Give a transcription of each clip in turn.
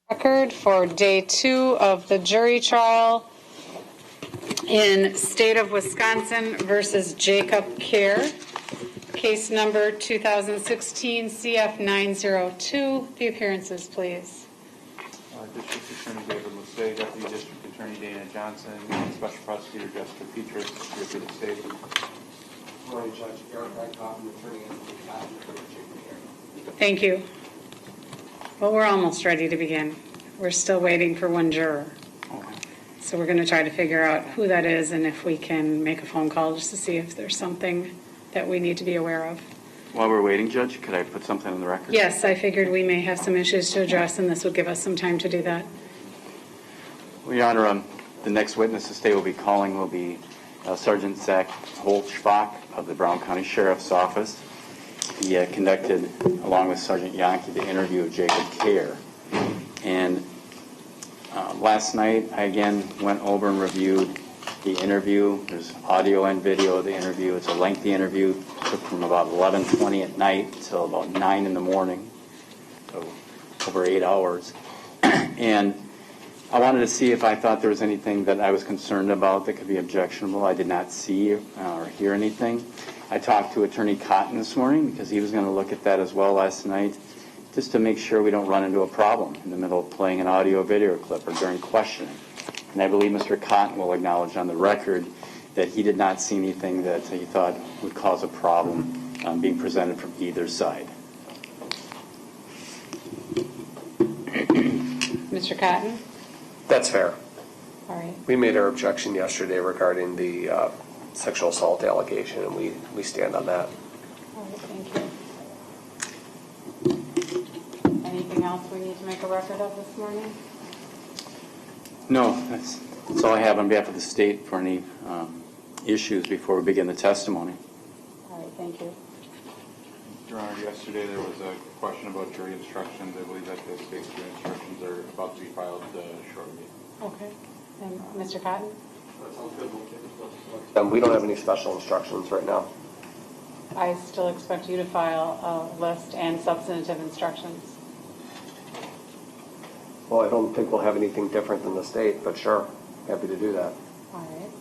Record for day 2 of the jury trial in State of Wisconsin versus Jacob Cayer, case number 2016 CF 902. The appearances, please. District Attorney David Lissay, Deputy District Attorney Dana Johnson, and Special Prosecutor Jessica Petras, here for the state. Morning, Judge. Eric Dykoff, attorney and Jacob Cayer. Thank you. Well, we're almost ready to begin. We're still waiting for one juror. Okay. So we're going to try to figure out who that is and if we can make a phone call just to see if there's something that we need to be aware of. While we're waiting, Judge, could I put something on the record? Yes, I figured we may have some issues to address, and this would give us some time to do that. Well, Your Honor, the next witness the state will be calling will be Sergeant Zach Holtzbach of the Brown County Sheriff's Office. He conducted, along with Sergeant Yankee, the interview of Jacob Cayer. And last night, I again went over and reviewed the interview. There's audio and video of the interview. It's a lengthy interview. It took from about 11:20 at night till about 9 in the morning, so over 8 hours. And I wanted to see if I thought there was anything that I was concerned about that could be objectionable. I did not see or hear anything. I talked to Attorney Cotton this morning because he was going to look at that as well last night, just to make sure we don't run into a problem in the middle of playing an audio video clip or during questioning. And I believe Mr. Cotton will acknowledge on the record that he did not see anything that he thought would cause a problem being presented from either side. Mr. Cotton? That's fair. All right. We made our objection yesterday regarding the sexual assault allegation, and we stand on that. All right, thank you. Anything else we need to make a record of this morning? No, that's all I have on behalf of the state for any issues before we begin the testimony. All right, thank you. Your Honor, yesterday there was a question about jury instructions. I believe that the state's jury instructions are about to be filed shortly. Okay. And Mr. Cotton? We don't have any special instructions right now. I still expect you to file a list and substantive instructions. Well, I don't think we'll have anything different than the state, but sure, happy to do that. All right.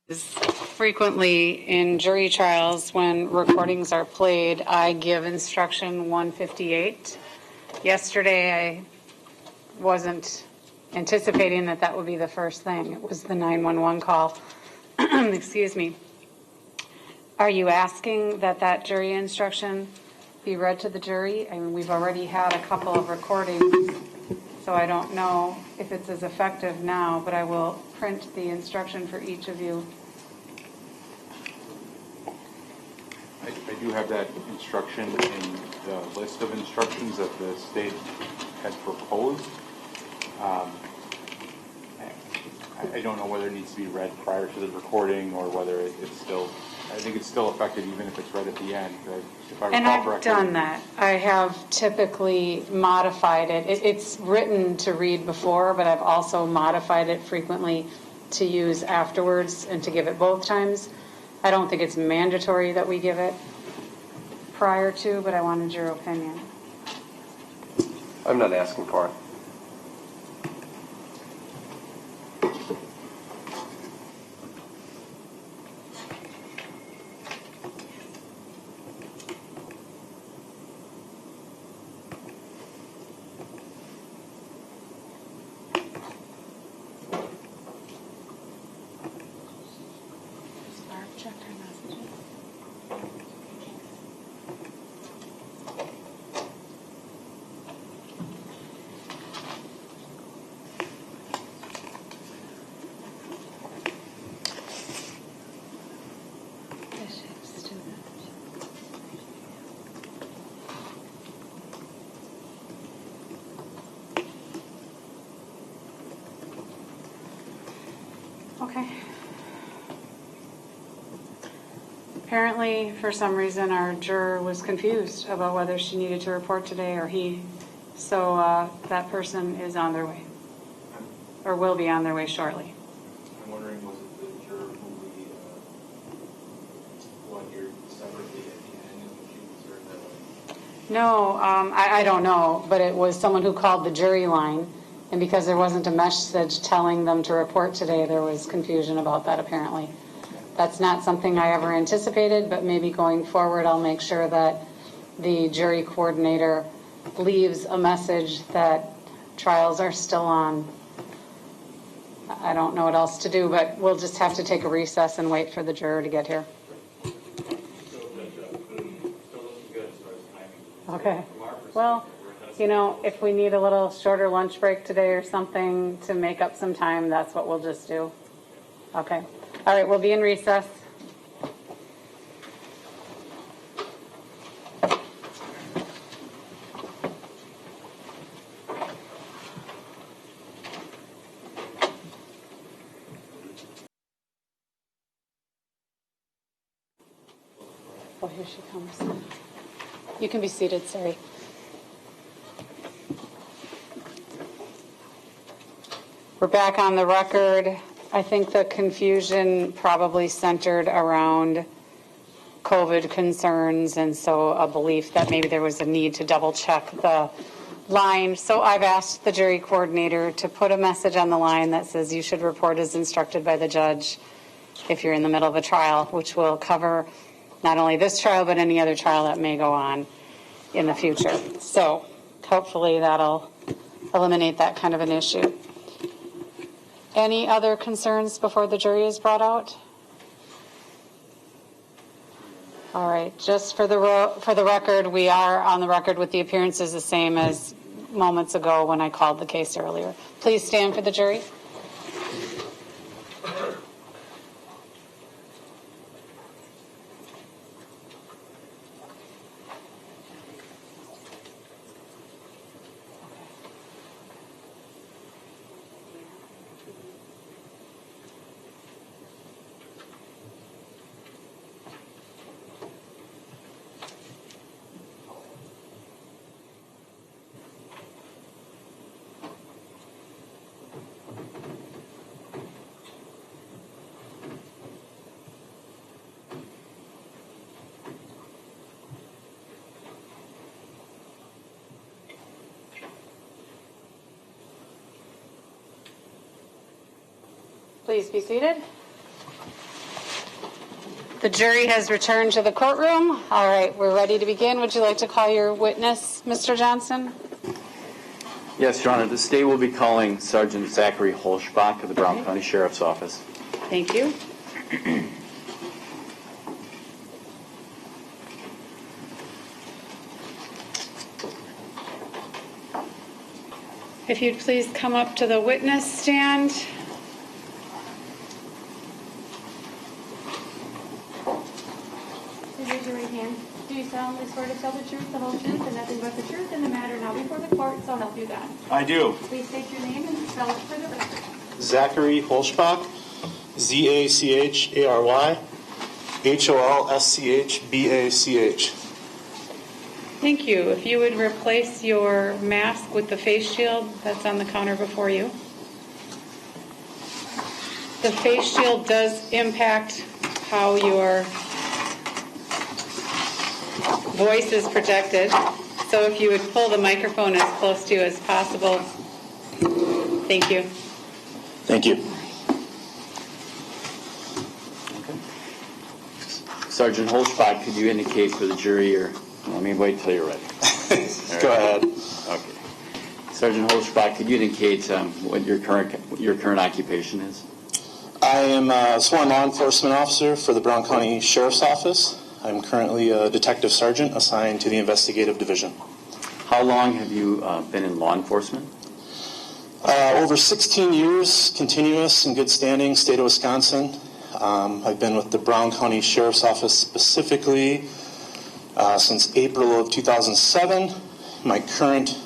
Frequently in jury trials, when recordings are played, I give instruction 158. Yesterday, I wasn't anticipating that that would be the first thing. It was the 911 call. Excuse me. Are you asking that that jury instruction be read to the jury? I mean, we've already had a couple of recordings So I don't know if it's as effective now, but I will print the instruction for each of you. I do have that instruction in the list of instructions that the state had proposed. I don't know whether it needs to be read prior to the recording or whether it's still, I think it's still effective even if it's read at the end. If I And recall I've correctly. done that. I have typically modified it. It's written to read before, but I've also modified it frequently to use afterwards and to give it both times. I don't think it's mandatory that we give it prior to, but I wanted your opinion. I'm not asking for it. Okay. Apparently, for some reason, our juror was confused about whether she needed to report today or he. So that person is on their way, or will be on their way shortly. I'm wondering, was it the juror who we won here separately at the end when she was heard that way? No, I don't know, but it was someone who called the jury line, and because there wasn't a message telling them to report today, there was confusion about that apparently. That's not something I ever anticipated, but maybe going forward I'll make sure that the jury coordinator leaves a message that trials are still on. I don't know what else to do, but we'll just have to take a recess and wait for the juror to get here. Okay. Well, you know, if we need a little shorter lunch break today or something to make up some time, that's what we'll just do. Okay. All right, we'll be in recess. Oh, here she comes. You can be seated, sorry. We're back on the record. I think the confusion probably centered around COVID concerns, and so a belief that maybe there was a need to double check the line. So I've asked the jury coordinator to put a message on the line that says you should report as instructed by the judge if you're in the middle of a trial, which will cover not only this trial but any other trial that may go on in the future. So hopefully that'll eliminate that kind of an issue. Any other concerns before the jury is brought out? All right, just for the record, we are on the record with the appearances the same as moments ago when I called the case earlier. Please stand for the jury. Please be seated. The jury has returned to the courtroom. All right, we're ready to begin. Would you like to call your witness, Mr. Johnson? Yes, Your Honor. The state will be calling Sergeant Zachary Holschbach of the Brown County Sheriff's Office. Thank you. If you'd please come up to the witness stand. Please raise your right hand. Do you solemnly swear to tell the truth, the whole truth, and nothing but the truth in the matter now before the court, so help you God? I do. Please state your name and spell it for the record. Zachary Holschbach, Z-A-C-H-A-R-Y, H-O-L-S-C-H-B-A-C-H. Thank you. If you would replace your mask with the face shield that's on the counter before you. The face shield does impact how your voice is protected. So if you would pull the microphone as close to you as possible. Thank you. Thank you. Sergeant Holzbach, could you indicate for the jury, or let me wait till you're ready. Go ahead. Okay. Sergeant Holzbach, could you indicate what your current occupation is? I am a sworn law enforcement officer for the Brown County Sheriff's Office. I'm currently a detective sergeant assigned to the investigative division. How long have you been in law enforcement? Over 16 years, continuous in good standing, state of Wisconsin. I've been with the Brown County Sheriff's Office specifically since April of 2007. My current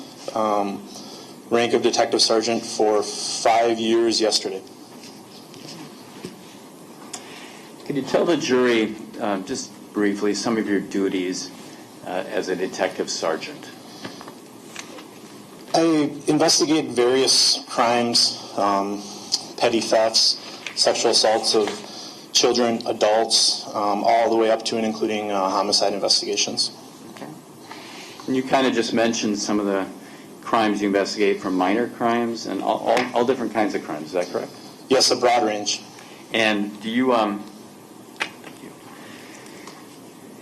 rank of detective sergeant for 5 years yesterday. Could you tell the jury, just briefly, some of your duties as a detective sergeant? I investigate various crimes, petty thefts, sexual assaults of children, adults, all the way up to and including homicide investigations. Okay. And you kind of just mentioned some of the crimes you investigate, from minor crimes and all different kinds of crimes. Is that correct? Yes, a broad range. And do you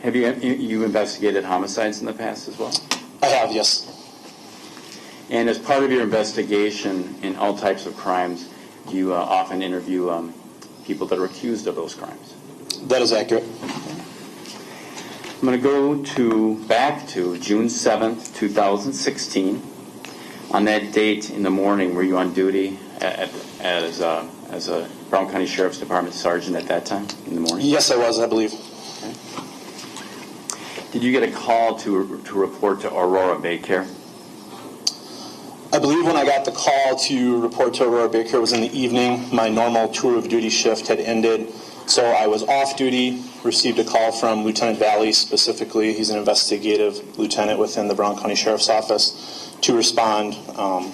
have you investigated homicides in the past as well? I have, yes. And as part of your investigation in all types of crimes, do you often interview people that are accused of those crimes? That is accurate. I'm going to go back to June 7th, 2016. On that date in the morning, were you on duty as a Brown County Sheriff's Department sergeant at that time in the morning? Yes, I was, I believe. Okay. Did you get a call to report to Aurora Bay Care? I believe when I got the call to report to Aurora Bay Care was in the evening. My normal tour of duty shift had ended, so I was off duty, received a call from Lieutenant Valley specifically. He's an investigative lieutenant within the Brown County Sheriff's Office, to respond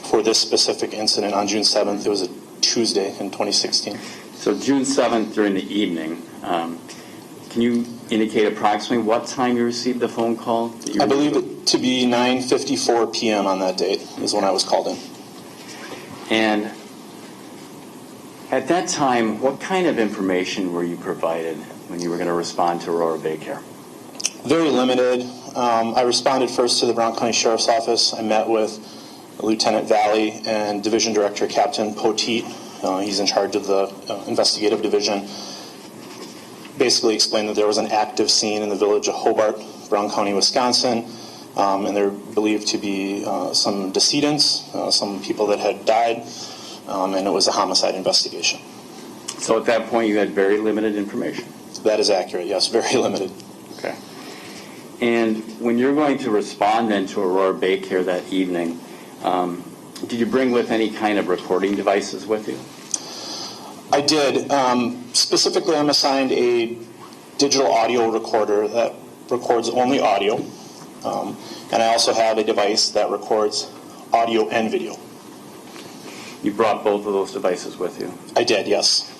for this specific incident on June 7th. It was a Tuesday in 2016. So June 7th during the evening, can you indicate approximately what time you received the phone call? I believe it to be 9:54 p.m. on that date is when I was called in. And at that time, what kind of information were you provided when you were going to respond to Aurora Bay Care? Very limited. I responded first to the Brown County Sheriff's Office. I met with Lieutenant Valley and Division Director Captain Poteet. He's in charge of the investigative division. Basically explained that there was an active scene in the village of Hobart, Brown County, Wisconsin, and there believed to be some decedents, some people that had died, and it was a homicide investigation. So at that point, you had very limited information? That is accurate, yes, very limited. Okay. And when you're going to respond then to Aurora Bay Care that evening, did you bring with any kind of recording devices with you? I did. Specifically, I'm assigned a digital audio recorder that records only audio, and I also have a device that records audio and video. You brought both of those devices with you? I did, yes.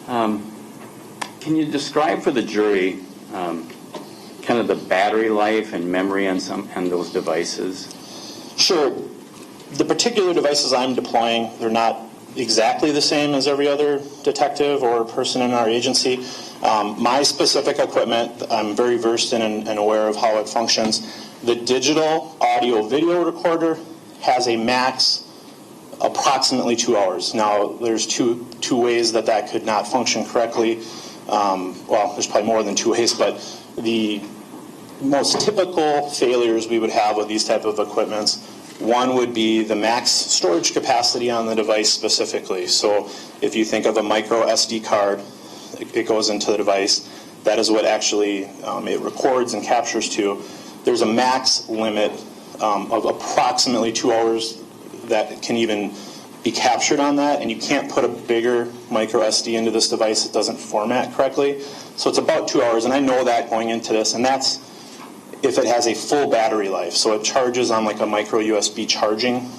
Can you describe for the jury kind of the battery life and memory on those devices? Sure. The particular devices I'm deploying, they're not exactly the same as every other detective or person in our agency. My specific equipment, I'm very versed in and aware of how it functions. The digital audio video recorder has a max approximately 2 hours. Now, there's two ways that could not function correctly. Well, there's probably more than 2 ways, but the most typical failures we would have with these type of equipments One would be the max storage capacity on the device specifically. So if you think of a micro SD card, it goes into the device. That is what actually it records and captures to. There's a max limit of approximately 2 hours that can even be captured on that, and you can't put a bigger micro SD into this device. It doesn't format correctly. So it's about 2 hours, and I know that going into this, and that's if it has a full battery life. So it charges on like a micro USB charging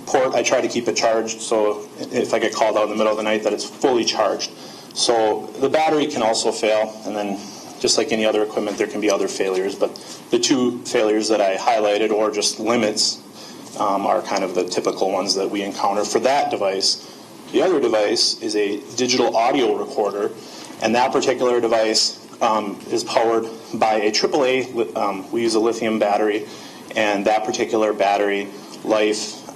port. I try to keep it charged so if I get called out in the middle of the night that it's fully charged. So the battery can also fail, and then just like any other equipment, there can be other failures. But the two failures that I highlighted, or just limits, are kind of the typical ones that we encounter for that device. The other device is a digital audio recorder, and that particular device is powered by a AAA. We use a lithium battery, and that particular battery life,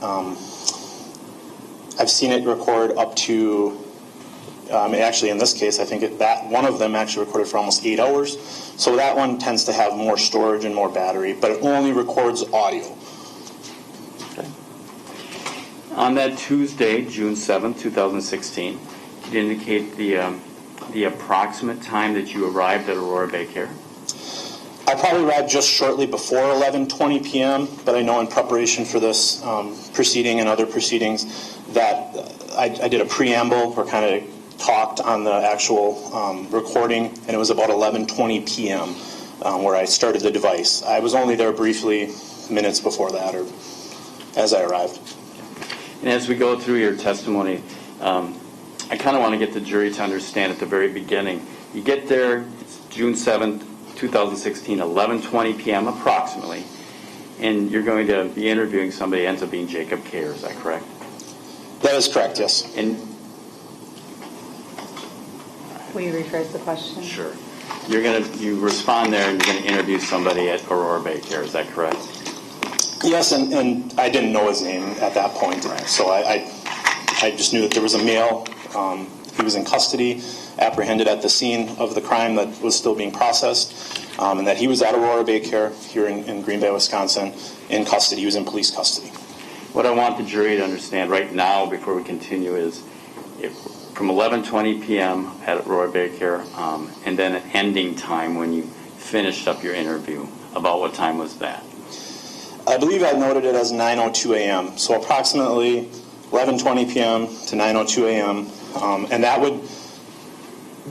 I've seen it record up to, actually in this case, I think that one of them actually recorded for almost 8 hours. So that one tends to have more storage and more battery, but it only records audio. Okay. On that Tuesday, June 7th, 2016, did you indicate the approximate time that you arrived at Aurora Bay Care? I probably arrived just shortly before 11:20 p.m., but I know in preparation for this proceeding and other proceedings that I did a preamble or kind of talked on the actual recording, and it was about 11:20 p.m. Where I started the device. I was only there briefly minutes before that, or as I arrived. And as we go through your testimony, I kind of want to get the jury to understand at the very beginning. You get there, it's June 7th, 2016, 11:20 p.m. approximately, and you're going to be interviewing somebody, ends up being Jacob Cayer, is that correct? That is correct, yes. And Will you rephrase the question? sure. You respond there and you're going to interview somebody at Aurora Bay Care, is that correct? Yes, and I didn't know his name at that point, Right. so I just knew that there was a male. He was in custody, apprehended at the scene of the crime that was still being processed, and that he was at Aurora Bay Care here in Green Bay, Wisconsin, in custody. He was in police custody. What I want the jury to understand right now before we continue is from 11:20 p.m. at Aurora Bay Care, and then an ending time when you finished up your interview, about what time was that? I believe I noted it as 9:02 a.m., so approximately 11:20 p.m. to 9:02 a.m., and that would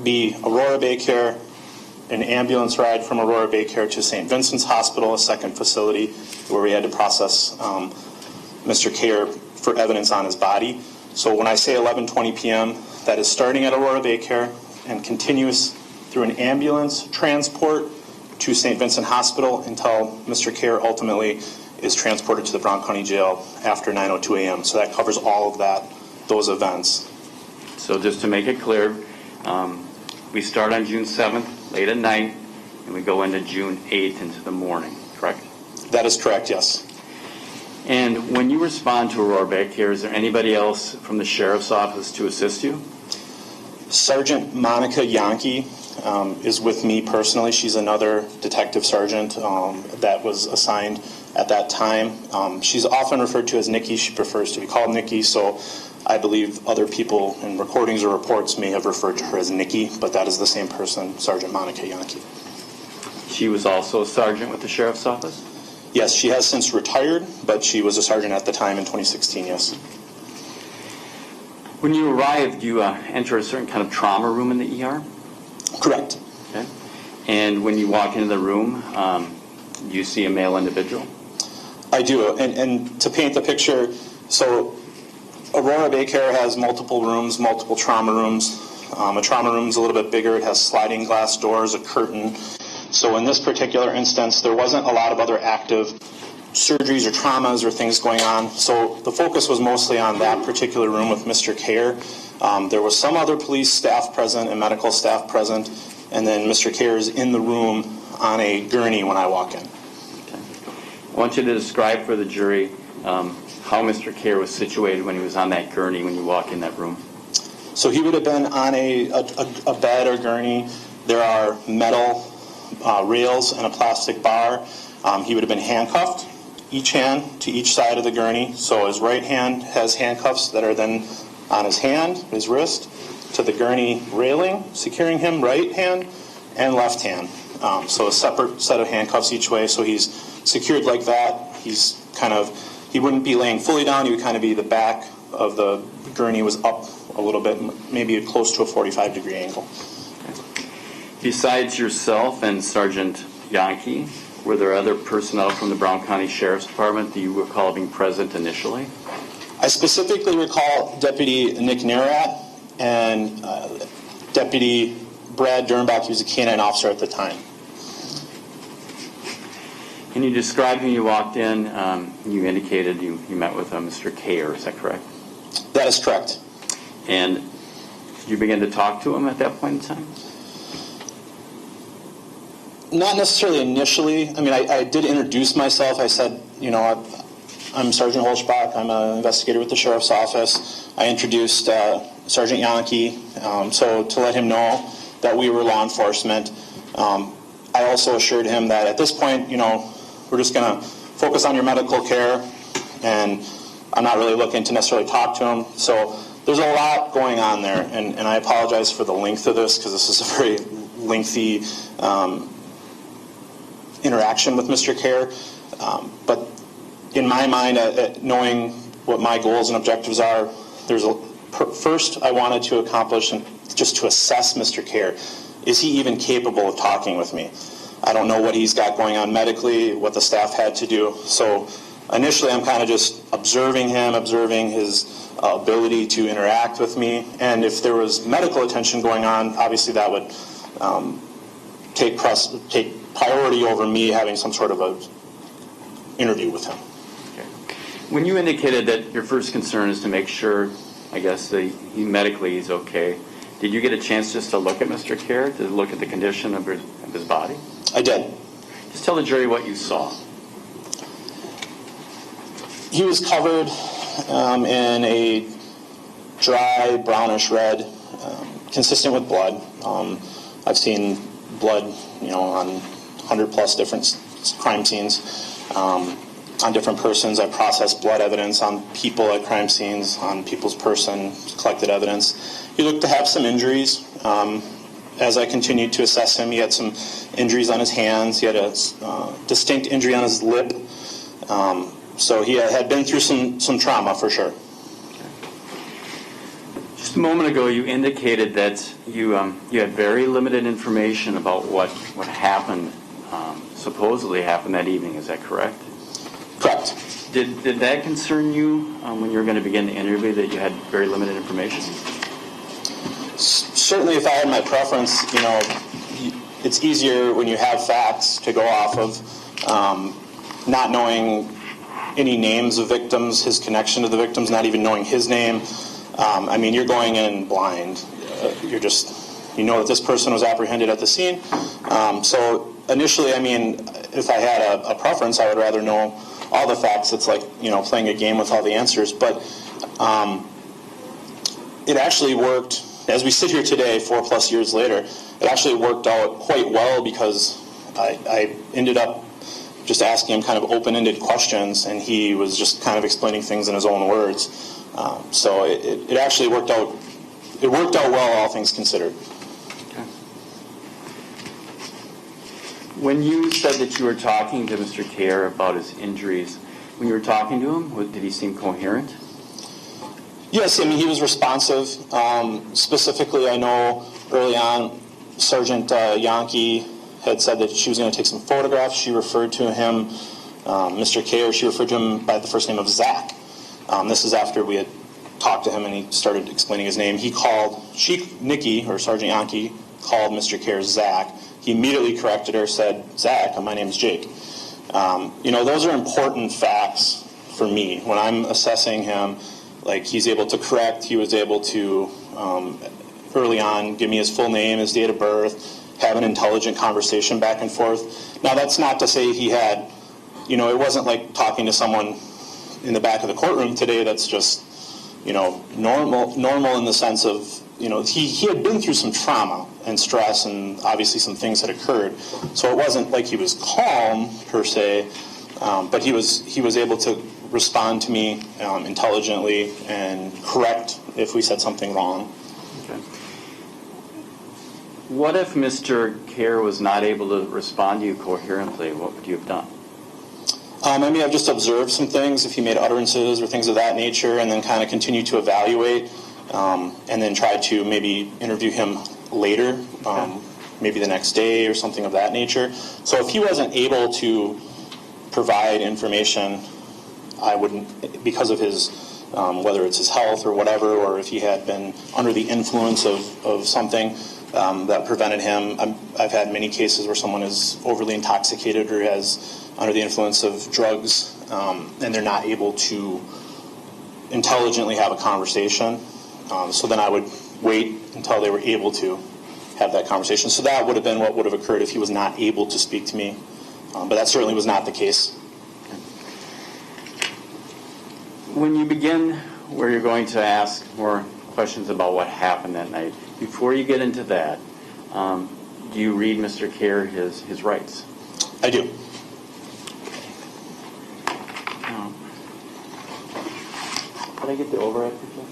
be Aurora Bay Care, an ambulance ride from Aurora Bay Care to St. Vincent's Hospital, a second facility where we had to process Mr. Cayer for evidence on his body. So when I say 11:20 p.m., that is starting at Aurora Bay Care and continuous through an ambulance transport to St. Vincent Hospital until Mr. Cayer ultimately is transported to the Brown County Jail after 9:02 a.m. So that covers all of those events. So just to make it clear, we start on June 7th, late at night, and we go into June 8th into the morning, correct? That is correct, yes. And when you respond to Aurora Bay Care, is there anybody else from the sheriff's office to assist you? Sergeant Monica Yankee is with me personally. She's another detective sergeant that was assigned at that time. She's often referred to as Nikki. She prefers to be called Nikki, so I believe other people in recordings or reports may have referred to her as Nikki, but that is the same person, Sergeant Monica Yankee. She was also a sergeant with the sheriff's office? Yes, she has since retired, but she was a sergeant at the time in 2016, yes. When you arrived, you enter a certain kind of trauma room in the ER? Correct. Okay. And when you walk into the room, you see a male individual? I do, and to paint the picture, so Aurora Bay Care has multiple rooms, multiple trauma rooms. A trauma room is a little bit bigger. It has sliding glass doors, a curtain. So in this particular instance, there wasn't a lot of other active surgeries or traumas or things going on. So the focus was mostly on that particular room with Mr. Cayer. There was some other police staff present and medical staff present, and then Mr. Cayer is in the room on a gurney when I walk in. Okay. I want you to describe for the jury how Mr. Cayer was situated when he was on that gurney when you walk in that room. So he would have been on a bed or gurney. There are metal rails and a plastic bar. He would have been handcuffed, each hand to each side of the gurney. So his right hand has handcuffs that are then on his hand, his wrist, to the gurney railing, securing him right hand and left hand. So a separate set of handcuffs each way. So he's secured like that. He wouldn't be laying fully down. He would kind of be the back of the gurney was up a little bit, maybe close to a 45-degree angle. Besides yourself and Sergeant Yankee, were there other personnel from the Brown County Sheriff's Department that you recall being present initially? I specifically recall Deputy Nick Narat and Deputy Brad Dernbach. He was a K-9 officer at the time. Can you describe when you walked in? You indicated you met with Mr. Cayer, is that correct? That is correct. And did you begin to talk to him at that point in time? Not necessarily initially. I mean, I did introduce myself. I said, I'm Sergeant Holzbach. I'm an investigator with the Sheriff's Office. I introduced Sergeant Yankee, so to let him know that we were law enforcement. I also assured him that at this point, we're just going to focus on your medical care, and I'm not really looking to necessarily talk to him. So there's a lot going on there, and I apologize for the length of this because this is a very lengthy interaction with Mr. Cayer. But in my mind, knowing what my goals and objectives are, first I wanted to accomplish and just to assess Mr. Cayer. Is he even capable of talking with me? I don't know what he's got going on medically, what the staff had to do. So initially I'm kind of just observing him, observing his ability to interact with me. And if there was medical attention going on, obviously that would take priority over me having some sort of an interview with him. Okay. When you indicated that your first concern is to make sure, I guess, that medically he's okay, did you get a chance just to look at Mr. Cayer, to look at the condition of his body? I did. Just tell the jury what you saw. He was covered in a dry brownish red, consistent with blood. I've seen blood, on 100+ different crime scenes, on different persons. I've processed blood evidence on people at crime scenes, on people's person, collected evidence. He looked to have some injuries. As I continued to assess him, he had some injuries on his hands. He had a distinct injury on his lip. So he had been through some trauma for sure. Just a moment ago, you indicated that you had very limited information about what happened, supposedly happened that evening. Is that correct? Correct. Did that concern you when you were going to begin the interview, that you had very limited information? Certainly, if I had my preference, it's easier when you have facts to go off of. Not knowing any names of victims, his connection to the victims, not even knowing his name. You're going in blind. You know that this person was apprehended at the scene. So initially, if I had a preference, I would rather know all the facts. It's like, playing a game with all the answers. But it actually worked. As we sit here today, 4+ years later, it actually worked out quite well because I ended up just asking him kind of open-ended questions, and he was just kind of explaining things in his own words. So it actually worked out. It worked out well, all things considered. Okay. When you said that you were talking to Mr. Cayer about his injuries, when you were talking to him, did he seem coherent? Yes, he was responsive. Specifically, I know early on, Sergeant Yankee had said that she was going to take some photographs. She referred to him, Mr. Cayer, she referred to him by the first name of Zach. This is after we had talked to him and he started explaining his name. Nikki, or Sergeant Yankee, called Mr. Cayer Zach. He immediately corrected her, said, Zach, my name's Jake. Those are important facts for me. When I'm assessing him, like, he's able to correct, he was able to, early on, give me his full name, his date of birth, have an intelligent conversation back and forth. Now, that's not to say he had, it wasn't like talking to someone in the back of the courtroom today that's just, normal in the sense of, he had been through some trauma and stress and obviously some things had occurred. So it wasn't like he was calm, per se. But he was able to respond to me intelligently and correct if we said something wrong. Okay. What if Mr. Cayer was not able to respond to you coherently? What would you have done? I mean, I've just observed some things, if he made utterances or things of that nature, and then kind of continue to evaluate, and then try to maybe interview him later, maybe the next day or something of that nature. So if he wasn't able to provide information, I wouldn't, because of his, whether it's his health or whatever, or if he had been under the influence of something that prevented him. I've had many cases where someone is overly intoxicated or has under the influence of drugs, and they're not able to intelligently have a conversation. So then I would wait until they were able to have that conversation. So that would have been what would have occurred if he was not able to speak to me. But that certainly was not the case. When you begin where you're going to ask more questions about what happened that night, before you get into that, do you read Mr. Cayer his rights? I do. Did I get the override picture?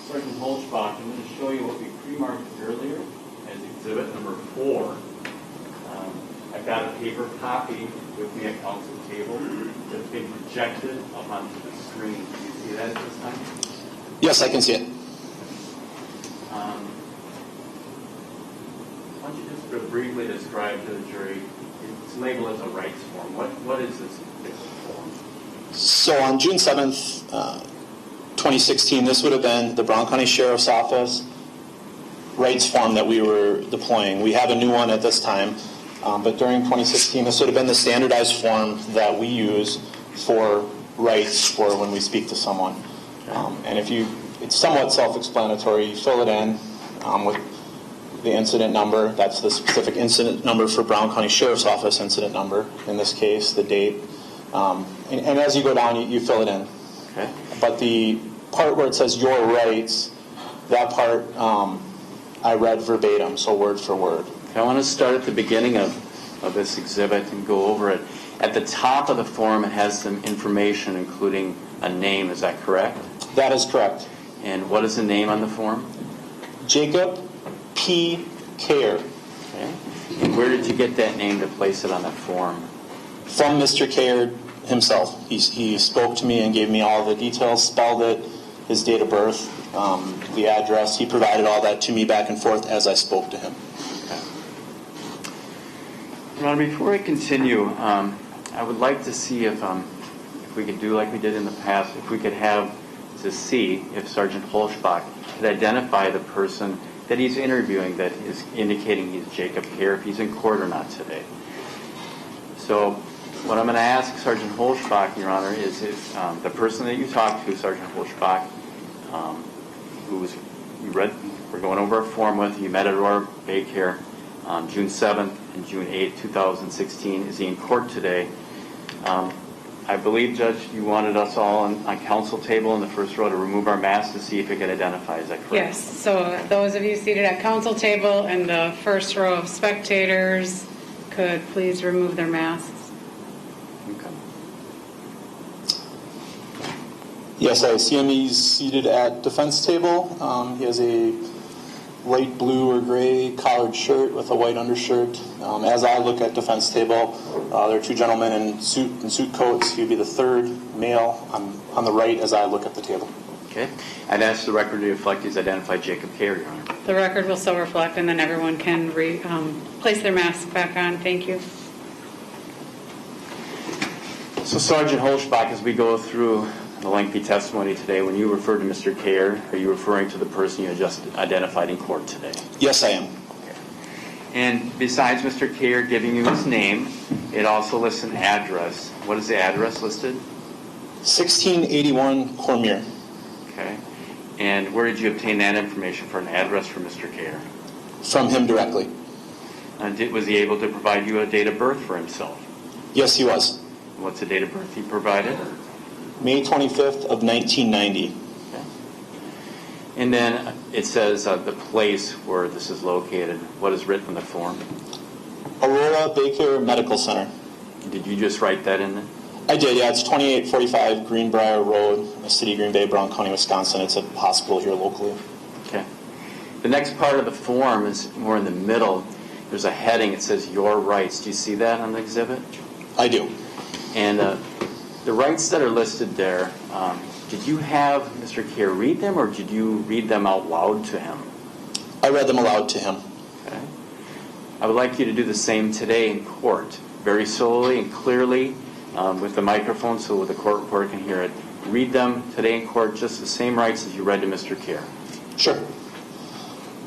Sergeant Holzbach, I'm going to show you what we pre-marked earlier as exhibit number 4. I've got a paper copy with me at council table that's been projected up onto the screen. Do you see that at this time? Yes, I can see it. Why don't you just briefly describe to the jury, it's labeled as a rights form. What is this form? So on June 7th, 2016, this would have been the Brown County Sheriff's Office rights form that we were deploying. We have a new one at this time, but during 2016, this would have been the standardized form that we use for rights for when we speak to someone. And it's somewhat self-explanatory. You fill it in with the incident number. That's the specific incident number for Brown County Sheriff's Office incident number, in this case, the date. And as you go down, you fill it in. Okay. But the part where it says your rights, that part I read verbatim, so word for word. I want to start at the beginning of this exhibit and go over it. At the top of the form, it has some information, including a name. Is that correct? That is correct. And what is the name on the form? Jacob P. Cayer. Okay. And where did you get that name to place it on that form? From Mr. Cayer himself. He spoke to me and gave me all the details, spelled it, his date of birth, the address. He provided all that to me back and forth as I spoke to him. Ron, before I continue, I would like to see if we could do like we did in the past, if we could have to see if Sergeant Holzbach could identify the person that he's interviewing that is indicating he's Jacob Cayer, if he's in court or not today. So what I'm going to ask Sergeant Holzbach, Your Honor, is if the person that you talked to, Sergeant Holzbach, we're going over a form with, you met at WBAY here on June 7th and June 8th, 2016. Is he in court today? I believe, Judge, you wanted us all on council table in the first row to remove our masks to see if it could identify. Is that correct? Yes. So those of you seated at council table and the first row of spectators could please remove their masks. Okay. Yes, I see him. He's seated at defense table. He has a light blue or gray collared shirt with a white undershirt. As I look at defense table, there are two gentlemen in suit coats. He'd be the third male on the right as I look at the table. Okay. I'd ask the record to reflect he's identified Jacob Cayer, Your Honor. The record will so reflect, and then everyone can place their mask back on. Thank you. So, Sergeant Holzbach, as we go through the lengthy testimony today, when you refer to Mr. Cayer, are you referring to the person you just identified in court today? Yes, I am. Okay. And besides Mr. Cayer giving you his name, it also lists an address. What is the address listed? 1681 Cormier. Okay. And where did you obtain that information for an address for Mr. Cayer? From him directly. Was he able to provide you a date of birth for himself? Yes, he was. What's the date of birth he provided? May 25th of 1990. Okay. And then it says the place where this is located. What is written in the form? Aurora Baker Medical Center. Did you just write that in there? I did, yeah. It's 2845 Greenbrier Road, the city of Green Bay, Brown County, Wisconsin. It's a hospital here locally. Okay. The next part of the form is more in the middle. There's a heading. It says your rights. Do you see that on the exhibit? I do. And the rights that are listed there, did you have Mr. Cayer read them, or did you read them out loud to him? I read them aloud to him. Okay. I would like you to do the same today in court, very slowly and clearly with the microphone so the court reporter can hear it. Read them today in court, just the same rights as you read to Mr. Cayer. Sure.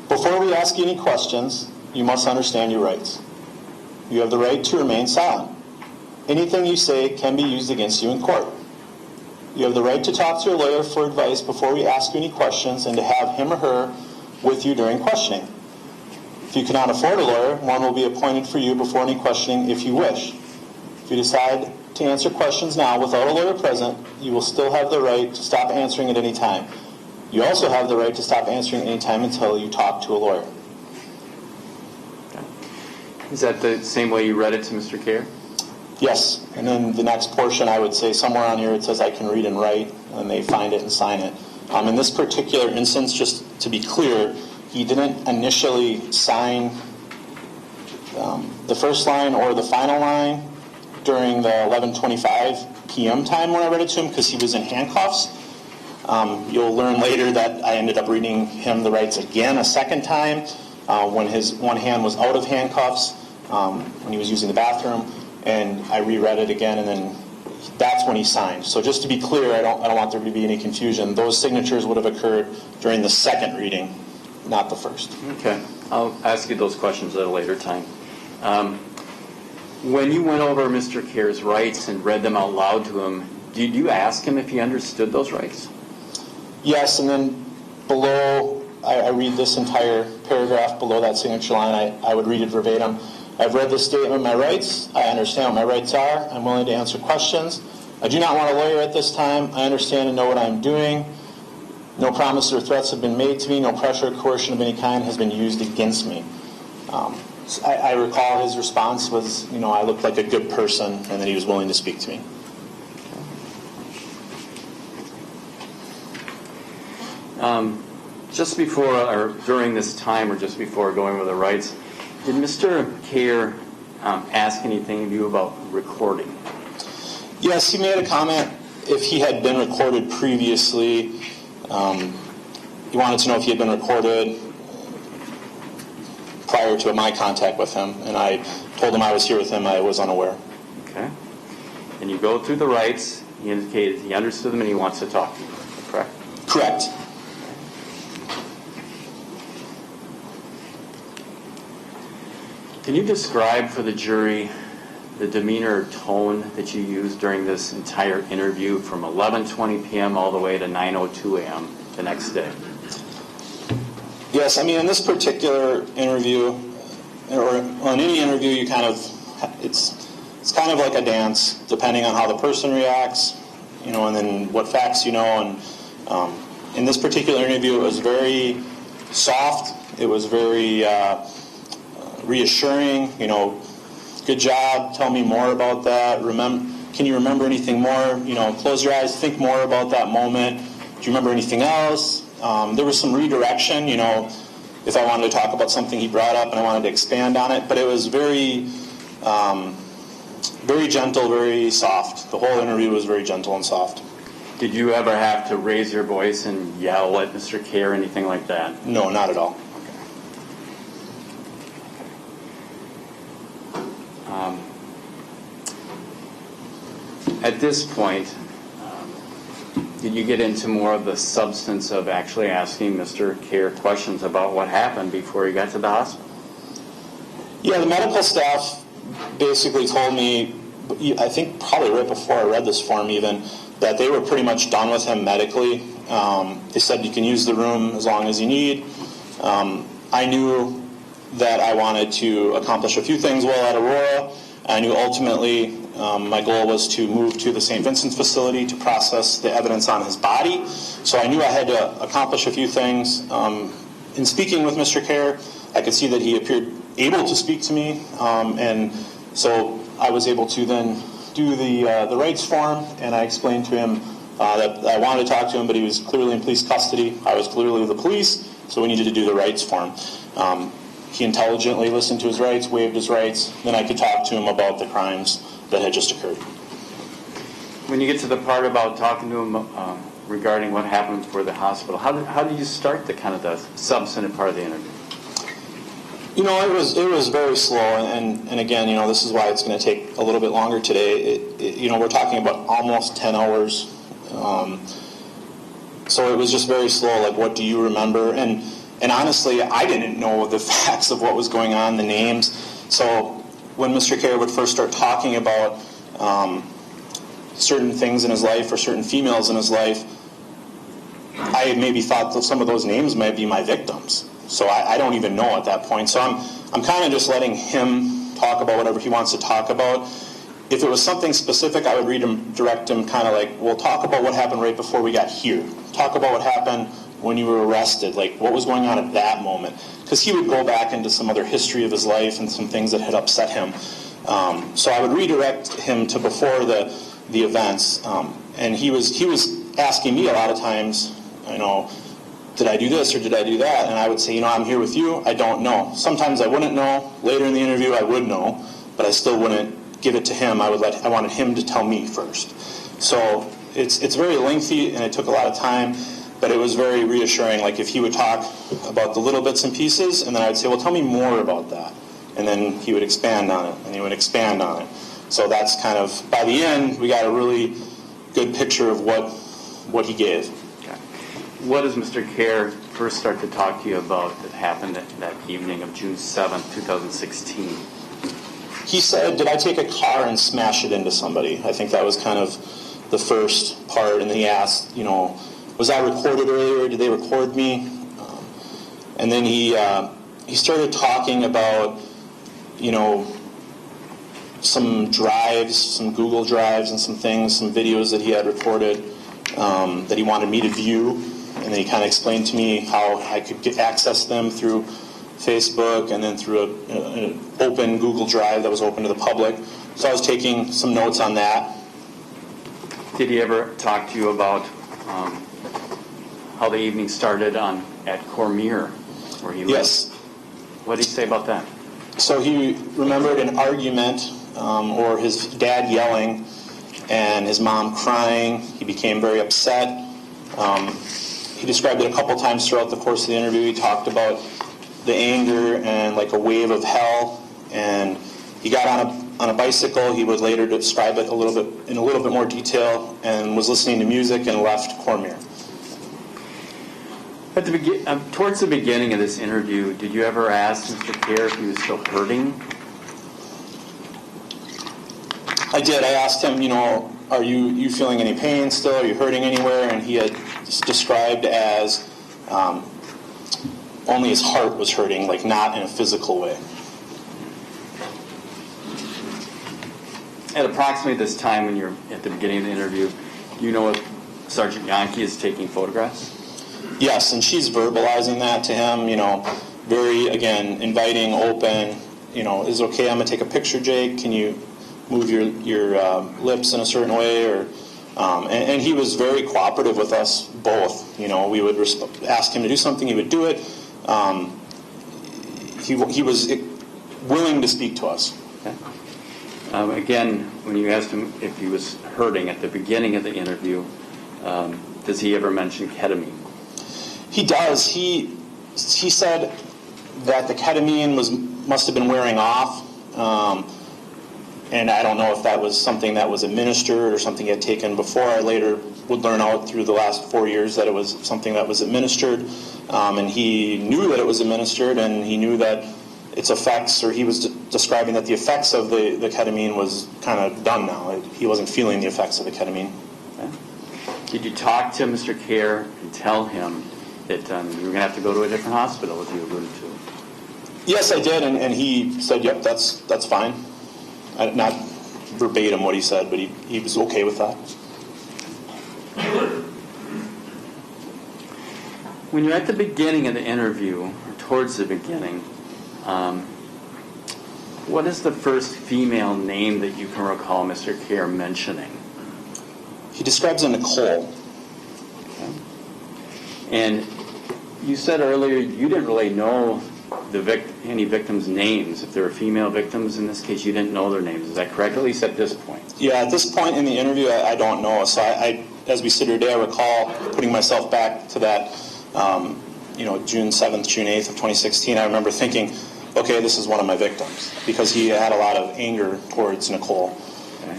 Before we ask you any questions, you must understand your rights. You have the right to remain silent. Anything you say can be used against you in court. You have the right to talk to your lawyer for advice before we ask you any questions and to have him or her with you during questioning. If you cannot afford a lawyer, one will be appointed for you before any questioning if you wish. If you decide to answer questions now without a lawyer present, you will still have the right to stop answering at any time. You also have the right to stop answering at any time until you talk to a lawyer. Okay. Is that the same way you read it to Mr. Cayer? Yes, and then the next portion, I would say somewhere on here it says I can read and write, and they find it and sign it. In this particular instance, just to be clear, he didn't initially sign the first line or the final line during the 11:25 p.m. time when I read it to him because he was in handcuffs. You'll learn later that I ended up reading him the rights again a second time when his one hand was out of handcuffs, when he was using the bathroom. And I reread it again, and then that's when he signed. So just to be clear, I don't want there to be any confusion. Those signatures would have occurred during the second reading, not the first. Okay. I'll ask you those questions at a later time. When you went over Mr. Cayer's rights and read them out loud to him, did you ask him if he understood those rights? Yes, and then below, I read this entire paragraph below that signature line. I would read it verbatim. I've read this statement of my rights. I understand what my rights are. I'm willing to answer questions. I do not want a lawyer at this time. I understand and know what I'm doing. No promises or threats have been made to me. No pressure or coercion of any kind has been used against me. So I recall his response was, I looked like a good person and that he was willing to speak to me. Just before or during this time or just before going over the rights, did Mr. Cayer ask anything of you about recording? Yes, he made a comment if he had been recorded previously. He wanted to know if he had been recorded prior to my contact with him, and I told him I was here with him. I was unaware. Okay. And you go through the rights. He indicated he understood them and he wants to talk to you. Correct? Correct. Can you describe for the jury the demeanor or tone that you used during this entire interview from 11:20 p.m. all the way to 9:02 a.m. the next day? Yes, in this particular interview, or on any interview, it's kind of like a dance, depending on how the person reacts, and then what facts you know. And in this particular interview, it was very soft. It was very reassuring. Good job. Tell me more about that. Can you remember anything more? Close your eyes. Think more about that moment. Do you remember anything else? There was some redirection, if I wanted to talk about something he brought up and I wanted to expand on it, but it was very, very gentle, very soft. The whole interview was very gentle and soft. Did you ever have to raise your voice and yell at Mr. Cayer or anything like that? No, not at all. At this point, did you get into more of the substance of actually asking Mr. Cayer questions about what happened before he got to the hospital? Yeah, the medical staff basically told me, I think probably right before I read this form even, that they were pretty much done with him medically. They said you can use the room as long as you need. I knew that I wanted to accomplish a few things while at Aurora. I knew ultimately my goal was to move to the St. Vincent's facility to process the evidence on his body. So I knew I had to accomplish a few things. In speaking with Mr. Cayer, I could see that he appeared able to speak to me, and so I was able to then do the rights form, and I explained to him that I wanted to talk to him, but he was clearly in police custody. I was clearly the police, so we needed to do the rights form. He intelligently listened to his rights, waived his rights, then I could talk to him about the crimes that had just occurred. When you get to the part about talking to him regarding what happened for the hospital, how did you start the kind of the substantive part of the interview? You know, it was very slow, and again, you know, this is why it's going to take a little bit longer today. You know, we're talking about almost 10 hours, so it was just very slow. Like, what do you remember? And honestly, I didn't know the facts of what was going on, the names. So when Mr. Cayer would first start talking about certain things in his life or certain females in his life, I maybe thought that some of those names might be my victims. So I don't even know at that point. So I'm kind of just letting him talk about whatever he wants to talk about. If it was something specific, I would direct him kind of like, well, talk about what happened right before we got here. Talk about what happened when you were arrested, like what was going on at that moment. Because he would go back into some other history of his life and some things that had upset him. So I would redirect him to before the events. And he was asking me a lot of times, you know, did I do this or did I do that? And I would say, you know, I'm here with you. I don't know. Sometimes I wouldn't know. Later in the interview, I would know, but I still wouldn't give it to him. I wanted him to tell me first. So it's very lengthy and it took a lot of time, but it was very reassuring. Like if he would talk about the little bits and pieces, and then I would say, well, tell me more about that. And then he would expand on it, and he would expand on it. So that's kind of, by the end, we got a really good picture of what he gave. What does Mr. Cayer first start to talk to you about that happened that evening of June 7th, 2016? He said, did I take a car and smash it into somebody? I think that was kind of the first part. And then he asked, you know, was I recorded earlier? Did they record me? And then he started talking about, you know, some drives, some Google drives and some things, some videos that he had recorded that he wanted me to view. And then he kind of explained to me how I could access them through Facebook and then through an open Google Drive that was open to the public. So I was taking some notes on that. Did he ever talk to you about how the evening started at Cormier, where he was? Yes. What did he say about that? So he remembered an argument or his dad yelling and his mom crying. He became very upset. He described it a couple times throughout the course of the interview. He talked about the anger and like a wave of hell. And he got on a bicycle. He would later describe it in a little bit more detail, and was listening to music and left Cormier. Towards the beginning of this interview, did you ever ask Mr. Cayer if he was still hurting? I did. I asked him, you know, are you feeling any pain still? Are you hurting anywhere? And he had described as only his heart was hurting, like not in a physical way. At approximately this time when you're at the beginning of the interview, do you know if Sergeant Yankee is taking photographs? Yes, and she's verbalizing that to him, you know, very, again, inviting, open, you know, is it okay, I'm going to take a picture, Jake? Can you move your lips in a certain way? Or and he was very cooperative with us both. You know, we would ask him to do something, he would do it. He was willing to speak to us. Okay. Again, when you asked him if he was hurting at the beginning of the interview, does he ever mention ketamine? He does. He said that the ketamine must have been wearing off, and I don't know if that was something that was administered or something he had taken before. I later would learn out through the last 4 years that it was something that was administered, and he knew that it was administered, and he knew that its effects, or he was describing that the effects of the ketamine was kind of done now. He wasn't feeling the effects of the ketamine. Okay. Did you talk to Mr. Cayer and tell him that you were going to have to go to a different hospital, as you alluded to? Yes, I did, and he said, yep, that's fine. Not verbatim what he said, but he was okay with that. When you're at the beginning of the interview, or towards the beginning, what is the first female name that you can recall Mr. Cayer mentioning? He describes a Nicole. Okay. And you said earlier you didn't really know any victims' names. If there were female victims in this case, you didn't know their names. Is that correct, at least at this point? Yeah, at this point in the interview, I don't know. So I as we sit here today, I recall putting myself back to that, June 7th, June 8th of 2016. I remember thinking, okay, this is one of my victims, because he had a lot of anger towards Nicole. Okay.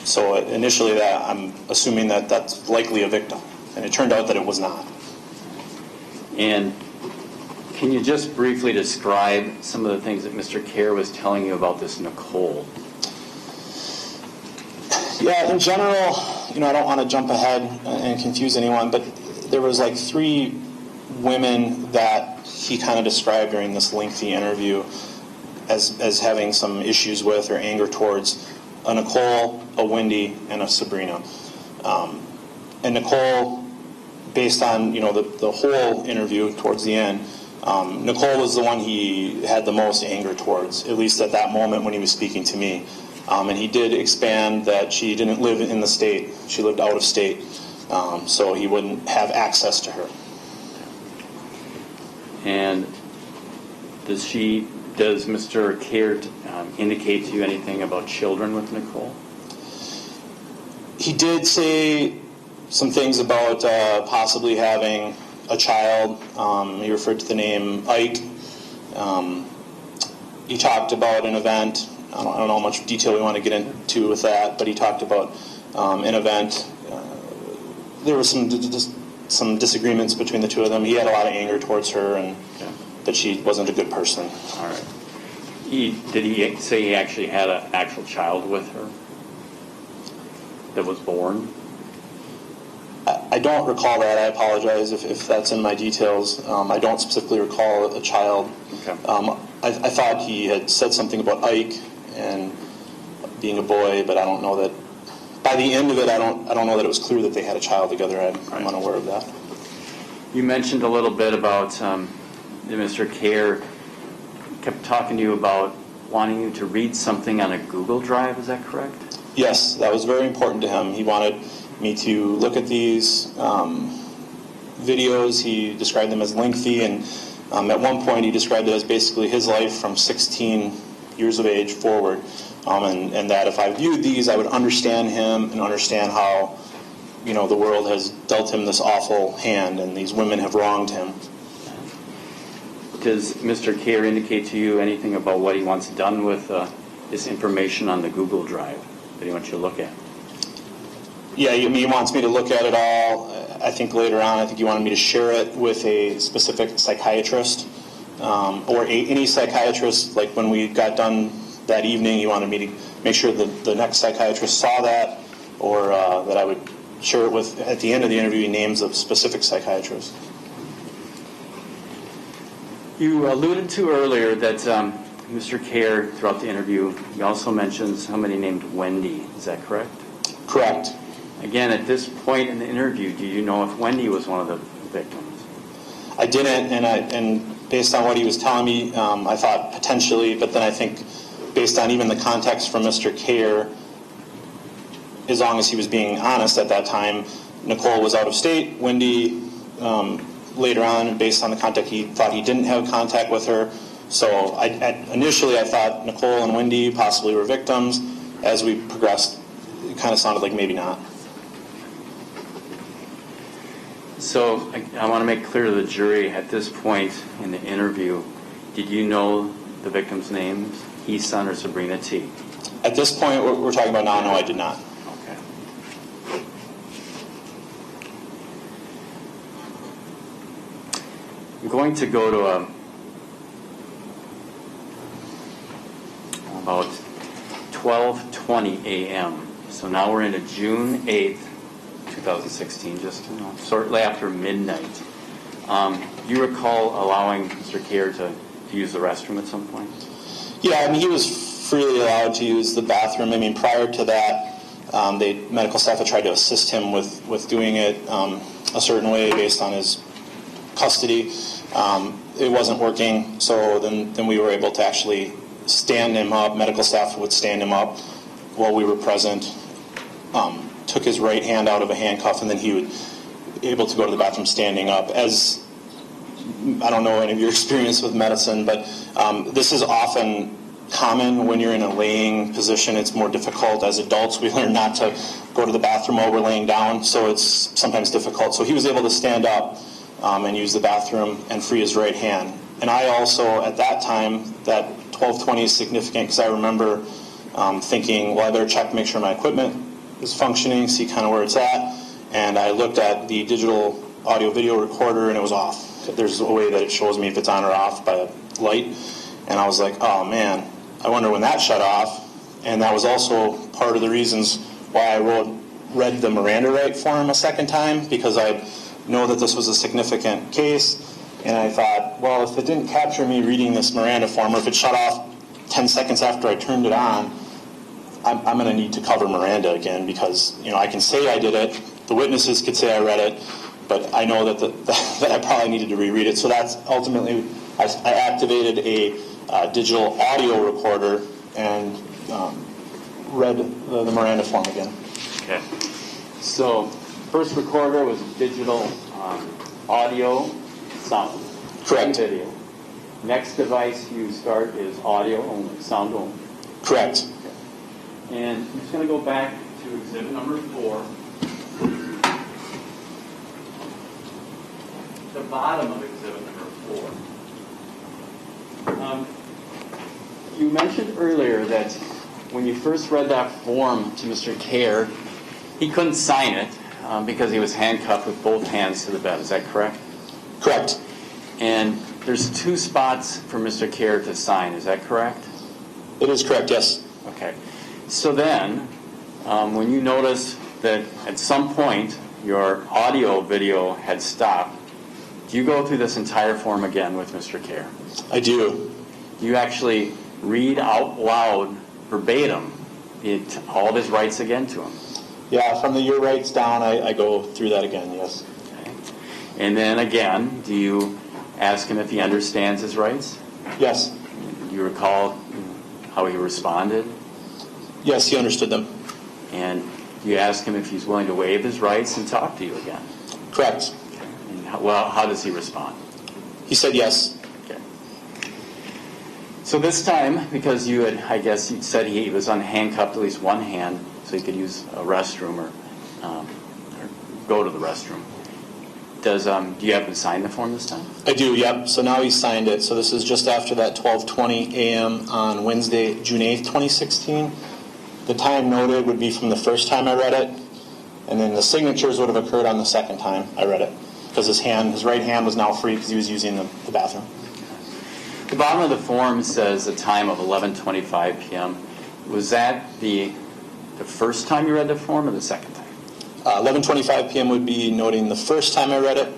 So initially I'm assuming that that's likely a victim, and it turned out that it was not. And can you just briefly describe some of the things that Mr. Cayer was telling you about this Nicole? Yeah, in general, I don't want to jump ahead and confuse anyone, but there was like 3 women that he kind of described during this lengthy interview as having some issues with or anger towards: a Nicole, a Wendy, and a Sabrina. And Nicole, based on the whole interview towards the end, Nicole was the one he had the most anger towards, at least at that moment when he was speaking to me. And he did expand that she didn't live in the state; she lived out of state, so he wouldn't have access to her. And does Mr. Cayer indicate to you anything about children with Nicole? He did say some things about possibly having a child. He referred to the name Ike. He talked about an event. I don't know how much detail we want to get into with that, but he talked about an event. There were some disagreements between the two of them. He had a lot of anger towards her, and that she wasn't a good person. All right. Did he say he actually had an actual child with her that was born? I don't recall that. I apologize if that's in my details. I don't specifically recall a child. Okay. I thought he had said something about Ike and being a boy, but I don't know that. By the end of it, I don't know that it was clear that they had a child together. I'm unaware of that. You mentioned a little bit about Mr. Cayer kept talking to you about wanting you to read something on a Google Drive. Is that correct? Yes, that was very important to him. He wanted me to look at these videos. He described them as lengthy, and at one point he described it as basically his life from 16 years of age forward, and that if I viewed these, I would understand him and understand how the world has dealt him this awful hand, and these women have wronged him. Does Mr. Cayer indicate to you anything about what he wants done with this information on the Google Drive that he wants you to look at? Yeah, he wants me to look at it all. I think later on, he wanted me to share it with a specific psychiatrist, or any psychiatrist. Like when we got done that evening, he wanted me to make sure that the next psychiatrist saw that, or that I would share it with, at the end of the interview, names of specific psychiatrists. You alluded to earlier that Mr. Cayer, throughout the interview, he also mentioned somebody named Wendy. Is that correct? Correct. Again, at this point in the interview, do you know if Wendy was one of the victims? I didn't, and based on what he was telling me, I thought potentially, but then I think based on even the context from Mr. Cayer, as long as he was being honest at that time, Nicole was out of state. Wendy, later on, based on the contact, he thought he didn't have contact with her. So initially I thought Nicole and Wendy possibly were victims. As we progressed, it kind of sounded like maybe not. So I want to make clear to the jury, at this point in the interview, did you know the victims' names, Heesun or Sabrina Teague? At this point, we're talking about now, no, I did not. Okay. I'm going to go to about 12:20 a.m. So now we're into June 8th, 2016, just shortly after midnight. You recall allowing Mr. Cayer to to use the restroom at some point? Yeah, I mean, he was freely allowed to use the bathroom. I mean, prior to that, medical staff had tried to assist him with doing it a certain way based on his custody. It wasn't working, so then we were able to actually stand him up. Medical staff would stand him up while we were present, took his right hand out of a handcuff, and then he would be able to go to the bathroom standing up. As I don't know any of your experience with medicine, but this is often common when you're in a laying position. It's more difficult. As adults, we learn not to go to the bathroom while we're laying down, so it's sometimes difficult. So he was able to stand up and use the bathroom and free his right hand. And I also, at that time, that 12:20 is significant because I remember thinking, well, I better check to make sure my equipment is functioning, see kind of where it's at. And I looked at the digital audio-video recorder, and it was off. There's a way that it shows me if it's on or off by a light. And I was like, oh, man, I wonder when that shut off. And that was also part of the reasons why I read the Miranda right for him a second time, because I know that this was a significant case. And I thought, well, if it didn't capture me reading this Miranda form, or if it shut off 10 seconds after I turned it on, I'm going to need to cover Miranda again, because I can say I did it, the witnesses could say I read it, but I know that I probably needed to reread it. So that's ultimately, I activated a digital audio recorder and read the Miranda form again. Okay. So first recorder was digital audio, sound. Correct. And video. Next device you start is audio only, sound only. Correct. Okay. And I'm just going to go back to exhibit number 4. The bottom of exhibit number 4. You mentioned earlier that when you first read that form to Mr. Cayer, he couldn't sign it because he was handcuffed with both hands to the bed. Is that correct? Correct. And there's 2 spots for Mr. Cayer to sign. Is that correct? It is correct, yes. Okay. So then, when you notice that at some point your audio video had stopped, do you go through this entire form again with Mr. Cayer? I do. You actually read out loud, verbatim, all of his rights again to him? Yeah, from the your rights down, I go through that again, yes. Okay. And then again, do you ask him if he understands his rights? Yes. Do you recall how he responded? Yes, he understood them. And do you ask him if he's willing to waive his rights and talk to you again? Correct. And how does he respond? He said yes. Okay. So this time, because you had, I guess you said he was unhandcuffed at least one hand, so he could use a restroom or go to the restroom. Do you have him sign the form this time? I do, yep. So now he signed it. So this is just after that 12:20 a.m. on Wednesday, June 8th, 2016. The time noted would be from the first time I read it, and then the signatures would have occurred on the second time I read it, because his right hand was now free because he was using the bathroom. The bottom of the form says a time of 11:25 p.m. Was that the first time you read the form or the second time? 11:25 p.m. would be noting the first time I read it.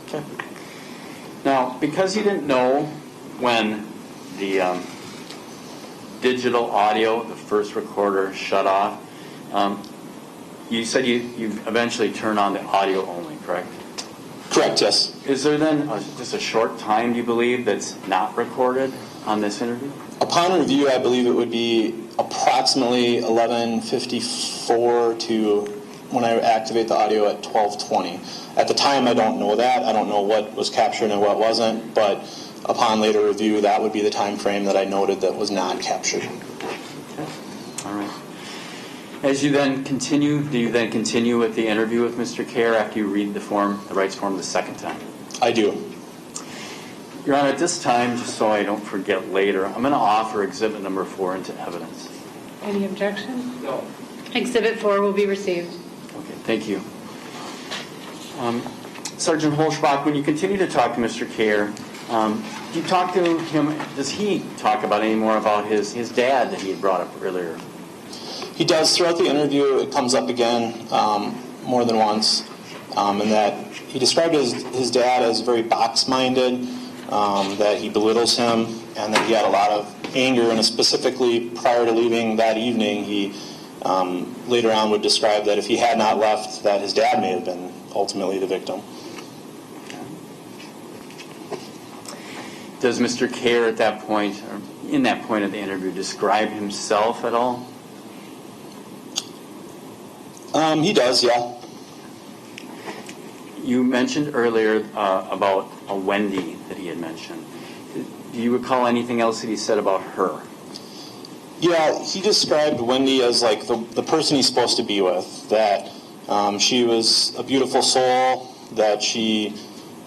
Okay. Now, because you didn't know when the digital audio, the first recorder, shut off, you said you eventually turned on the audio only, correct? Correct, yes. Is there then just a short time, do you believe, that's not recorded on this interview? Upon review, I believe it would be approximately 11:54 to when I activate the audio at 12:20. At the time, I don't know that. I don't know what was captured and what wasn't, but upon later review, that would be the time frame that I noted that was not captured. Okay. All right. As you then continue, do you then continue with the interview with Mr. Cayer after you read the rights form the second time? I do. Your Honor, at this time, just so I don't forget later, I'm going to offer exhibit number 4 into evidence. Any objection? No. Exhibit 4 will be received. Okay, thank you. Sergeant Holschbach, when you continue to talk to Mr. Cayer, do you talk to him, does he talk about any more about his dad that he had brought up earlier? He does. Throughout the interview, it comes up again more than once, and that he described his dad as very box-minded, that he belittles him, and that he had a lot of anger, and specifically prior to leaving that evening, he later on would describe that if he had not left, that his dad may have been ultimately the victim. Does Mr. Cayer at that point, or in that point of the interview, describe himself at all? He does, yeah. You mentioned earlier about a Wendy that he had mentioned. Do you recall anything else that he said about her? Yeah, he described Wendy as like the person he's supposed to be with, that she was a beautiful soul, that he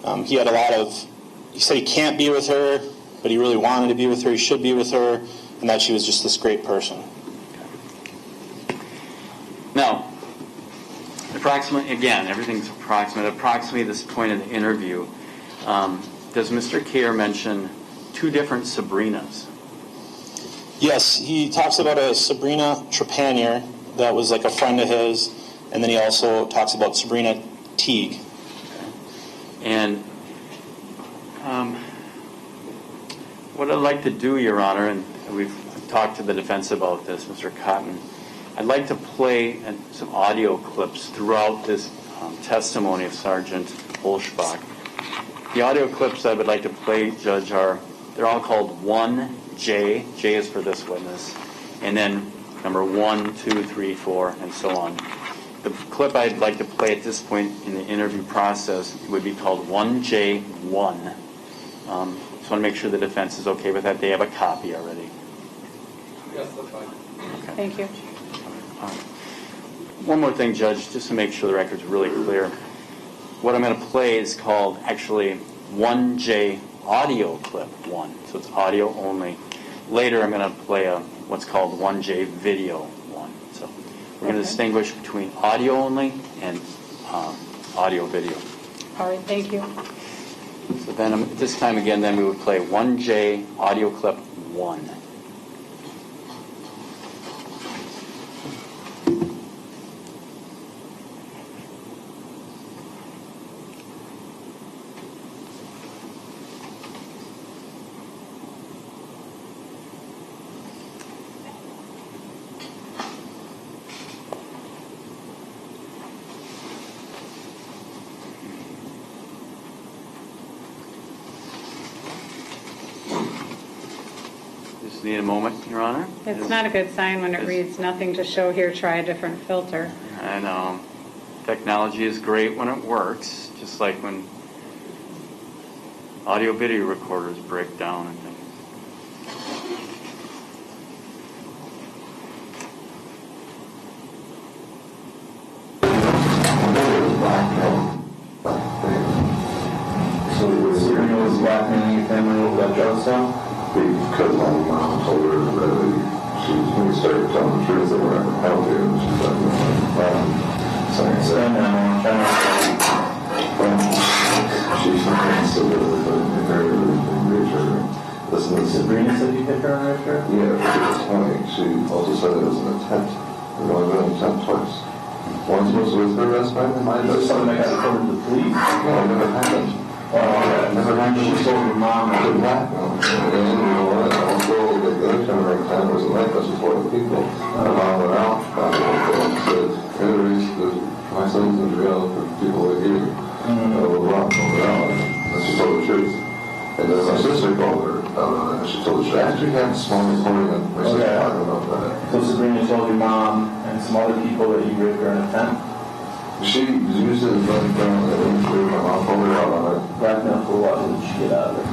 had a lot of, he said he can't be with her, but he really wanted to be with her, he should be with her, and that she was just this great person. Now, approximately, again, everything's approximately this point of the interview, does Mr. Cayer mention two different Sabrinas? Yes, he talks about a Sabrina Teague that was like a friend of his, and then he also talks about Sabrina Teague. And what I'd like to do, Your Honor, and we've talked to the defense about this, Mr. Cotton, I'd like to play some audio clips throughout this testimony of Sergeant Holschbach. The audio clips I would like to play, Judge, they're all called 1J. J is for this witness. And then number 1, 2, 3, 4, and so on. The clip I'd like to play at this point in the interview process would be called 1J1. Just want to make sure the defense is okay with that. They have a copy already. Yes, that's fine. Okay. Thank you. One more thing, Judge, just to make sure the record's really clear. What I'm going to play is called actually 1J audio clip 1. So it's audio only. Later I'm going to play what's called 1J video 1. So we're going to distinguish between audio only and audio video. All right, thank you. So then this time again, then we would play 1J audio clip 1. Just need a moment, Your Honor. It's not a good sign when it reads nothing to show here, try a different filter. I know. Technology is great when it works, just like when audio-video recorders break down and things. So Sabrina was blackmailing your family over that drug stuff? Because my mom told her that when we started telling the truth, they were out there, and she's like, so I said, she's not so good, but very reassured. Listen to Sabrina said you hit her on her shirt? Yeah, she was 20. She also said it was an attempt. It only been an attempt twice. Once was with her best friend, and mine was something that got reported to the police. No, it never happened. Never happened. She told her mom it didn't happen. And you know what? Also, the other time around time was like us before the people. My mom went out, and said, my son's in jail for people like you. And she told the truth. And then my sister called her, and she told her, she actually had a small recording of my sister talking about that. So Sabrina told your mom and some other people that you raped her in a tent? She used it as blackmail, and my mom told her out on it. Blackmail for what? What did she get out of it?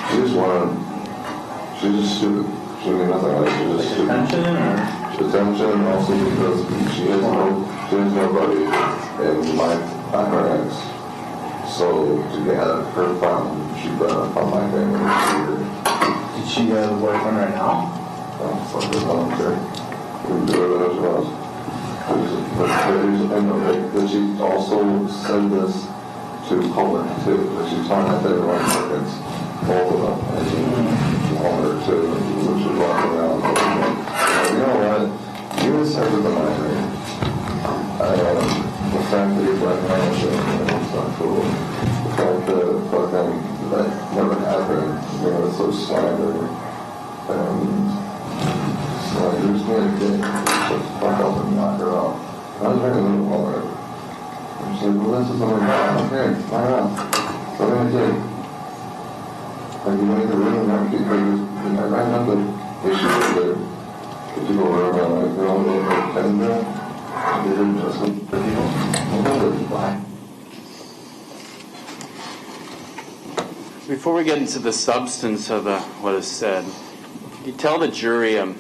She just wanted, she's just stupid. She didn't nothing like it. She was just stupid. Attention or? Attention, and also because she has nobody, and my her ex. So to get her found, she brought up on my family. Did she have a boyfriend right now? Fuck this one, sure. We can do whatever she wants. But she also said this to Coleman too. That she's talking about their life records, both of them, and she called her too. And she was walking around. You know what? You was her with the migraine. The fact that you're black man, it's not cool. The fact that fucking that never by any means. So I just made a kid, shut the fuck up and knock her out. I was very little already. And she said, well, this is only okay, why not? So I'm going to take. Like, you make the room, I ran up the issue with the people were like, they're all over like 10 there. They didn't just look at people. Why? Before we get into the substance of what is said, you tell the jury, a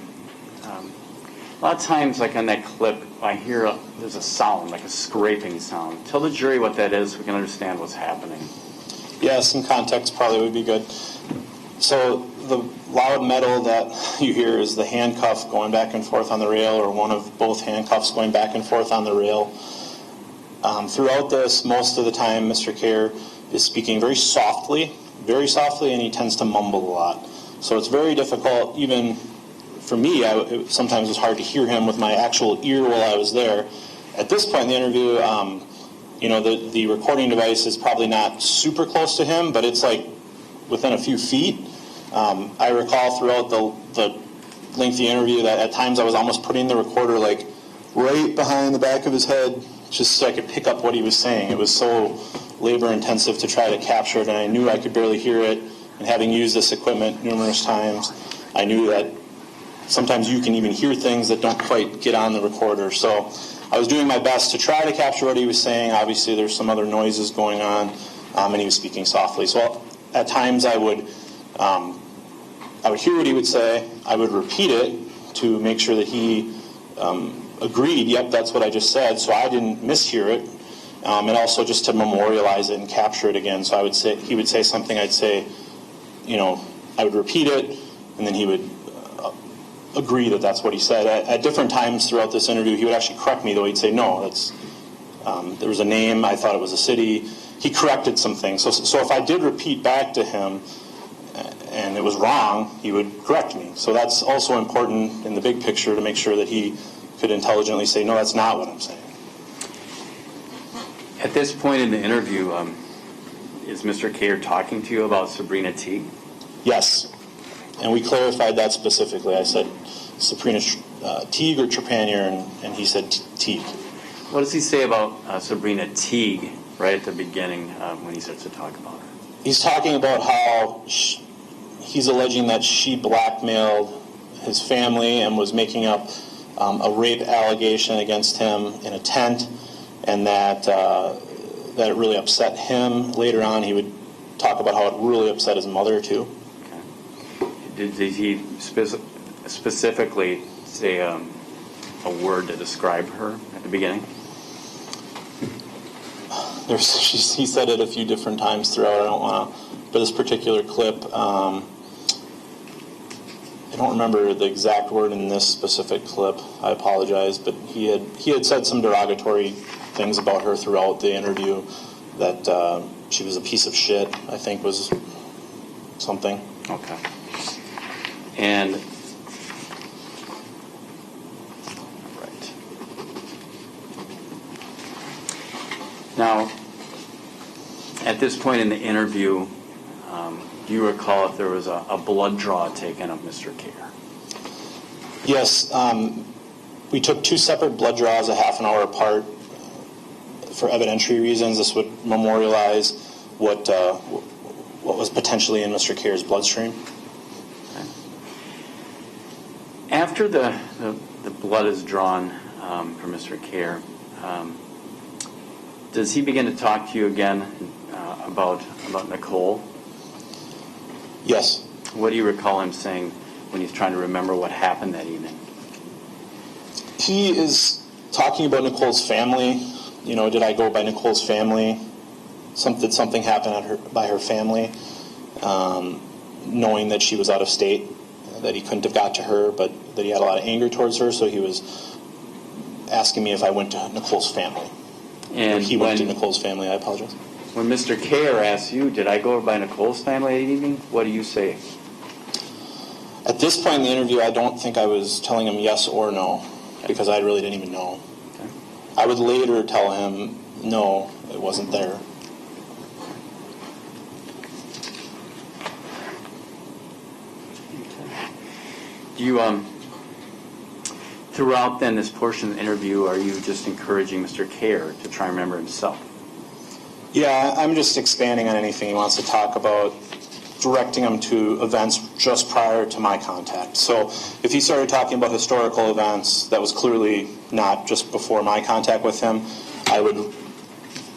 lot of times, like on that clip, I hear there's a sound, like a scraping sound. Tell the jury what that is so we can understand what's happening. Yeah, some context probably would be good. So the loud metal that you hear is the handcuff going back and forth on the rail, or one of both handcuffs going back and forth on the rail. Throughout this, most of the time, Mr. Cayer is speaking very softly, and he tends to mumble a lot. So it's very difficult, even for me, it sometimes was hard to hear him with my actual ear while I was there. At this point in the interview, the recording device is probably not super close to him, but it's like within a few feet. I recall throughout the lengthy interview that at times I was almost putting the recorder like right behind the back of his head just so I could pick up what he was saying. It was so labor intensive to try to capture it, and I knew I could barely hear it. And having used this equipment numerous times, I knew that sometimes you can even hear things that don't quite get on the recorder. So I was doing my best to try to capture what he was saying. Obviously, there's some other noises going on, and he was speaking softly. So at times I would hear what he would say. I would repeat it to make sure that he agreed, yep, that's what I just said, so I didn't mishear it, and also just to memorialize it and capture it again. So he would say something, I'd say, I would repeat it, and then he would agree that that's what he said. At different times throughout this interview, he would actually correct me, though. He'd say, no, that's there was a name, I thought it was a city. He corrected some things. So if I did repeat back to him and it was wrong, he would correct me. So that's also important in the big picture to make sure that he could intelligently say, no, that's not what I'm saying. At this point in the interview, is Mr. Cayer talking to you about Sabrina Teague? Yes, and we clarified that specifically. I said Sabrina Teague or Trepanier, and he said Teague. What does he say about Sabrina Teague right at the beginning when he starts to talk about her? He's talking about how he's alleging that she blackmailed his family and was making up a rape allegation against him in a tent, and that it really upset him. Later on, he would talk about how it really upset his mother, too. Okay. Did he specifically say a word to describe her at the beginning? He said it a few different times throughout. I don't want to, for this particular clip, I don't remember the exact word in this specific clip. I apologize, but he had said some derogatory things about her throughout the interview, that she was a piece of shit, I think was something. Okay. And right. Now, at this point in the interview, do you recall if there was a blood draw taken of Mr. Cayer? Yes, we took two separate blood draws a half an hour apart for evidentiary reasons. This would memorialize what was potentially in Mr. Cayer's bloodstream. Okay. After the blood is drawn from Mr. Cayer, does he begin to talk to you again about Nicole? Yes. What do you recall him saying when he's trying to remember what happened that evening? He is talking about Nicole's family. Did I go by Nicole's family? Did something happen by her family? Knowing that she was out of state, that he couldn't have got to her, but that he had a lot of anger towards her, so he was asking me if I went to Nicole's family. And he went to Nicole's family, I apologize. When Mr. Cayer asks you, did I go by Nicole's family that evening, what do you say? At this point in the interview, I don't think I was telling him yes or no, because I really didn't even know. Okay. I would later tell him, no, it wasn't there. Okay. Do you, throughout then this portion of the interview, are you just encouraging Mr. Cayer to try and remember himself? Yeah, I'm just expanding on anything he wants to talk about, directing him to events just prior to my contact. So if he started talking about historical events, that was clearly not just before my contact with him, I would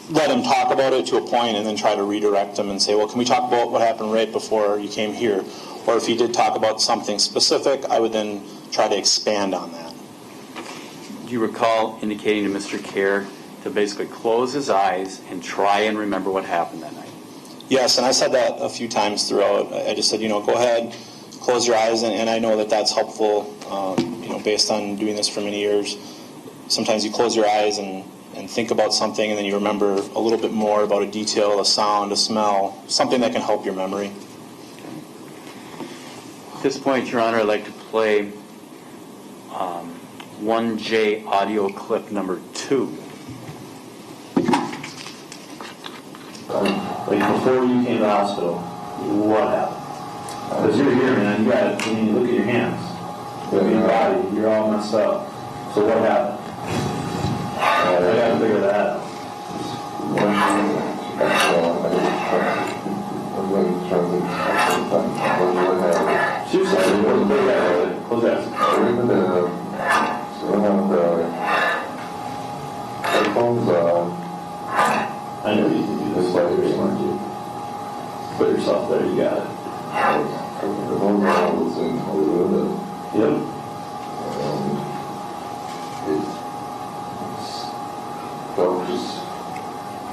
let him talk about it to a point and then try to redirect him and say, well, can we talk about what happened right before you came here? Or if he did talk about something specific, I would then try to expand on that. Do you recall indicating to Mr. Cayer to basically close his eyes and try and remember what happened that night? Yes, and I said that a few times throughout. I just said, go ahead, close your eyes, and I know that that's helpful, based on doing this for many years. Sometimes you close your eyes and think about something, and then you remember a little bit more about a detail, a sound, a smell, something that can help your memory. At this point, Your Honor, I'd like to play 1J audio clip number 2. Like before you came to the hospital, what happened? Because you're here, man. You got. I mean, look at your hands. Look at your body. You're all messed up. So what happened? I gotta figure that out. Seriously, close that. I know you can do this. Like you're smart, dude. Put yourself there. You got it. Yep.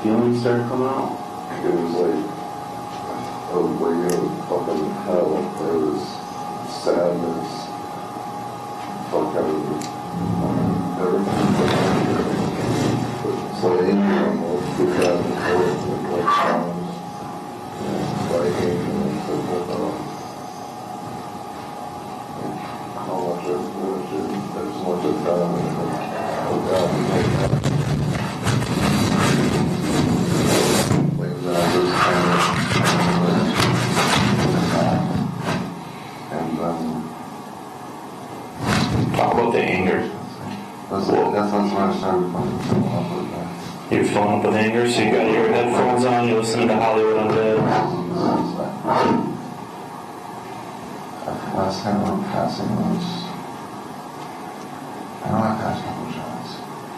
Feelings started coming out. It was like a regular fucking hell. There was sadness, fucking everything. So angry almost because of like songs and writing and stuff like that. How much of there's much of that and Talk about the anger. that's when I started fucking filling up with that. You're filling up with anger, so you got your headphones on, you're listening to Hollywood Undead. Last time I'm passing was, I know I passed Papa John's.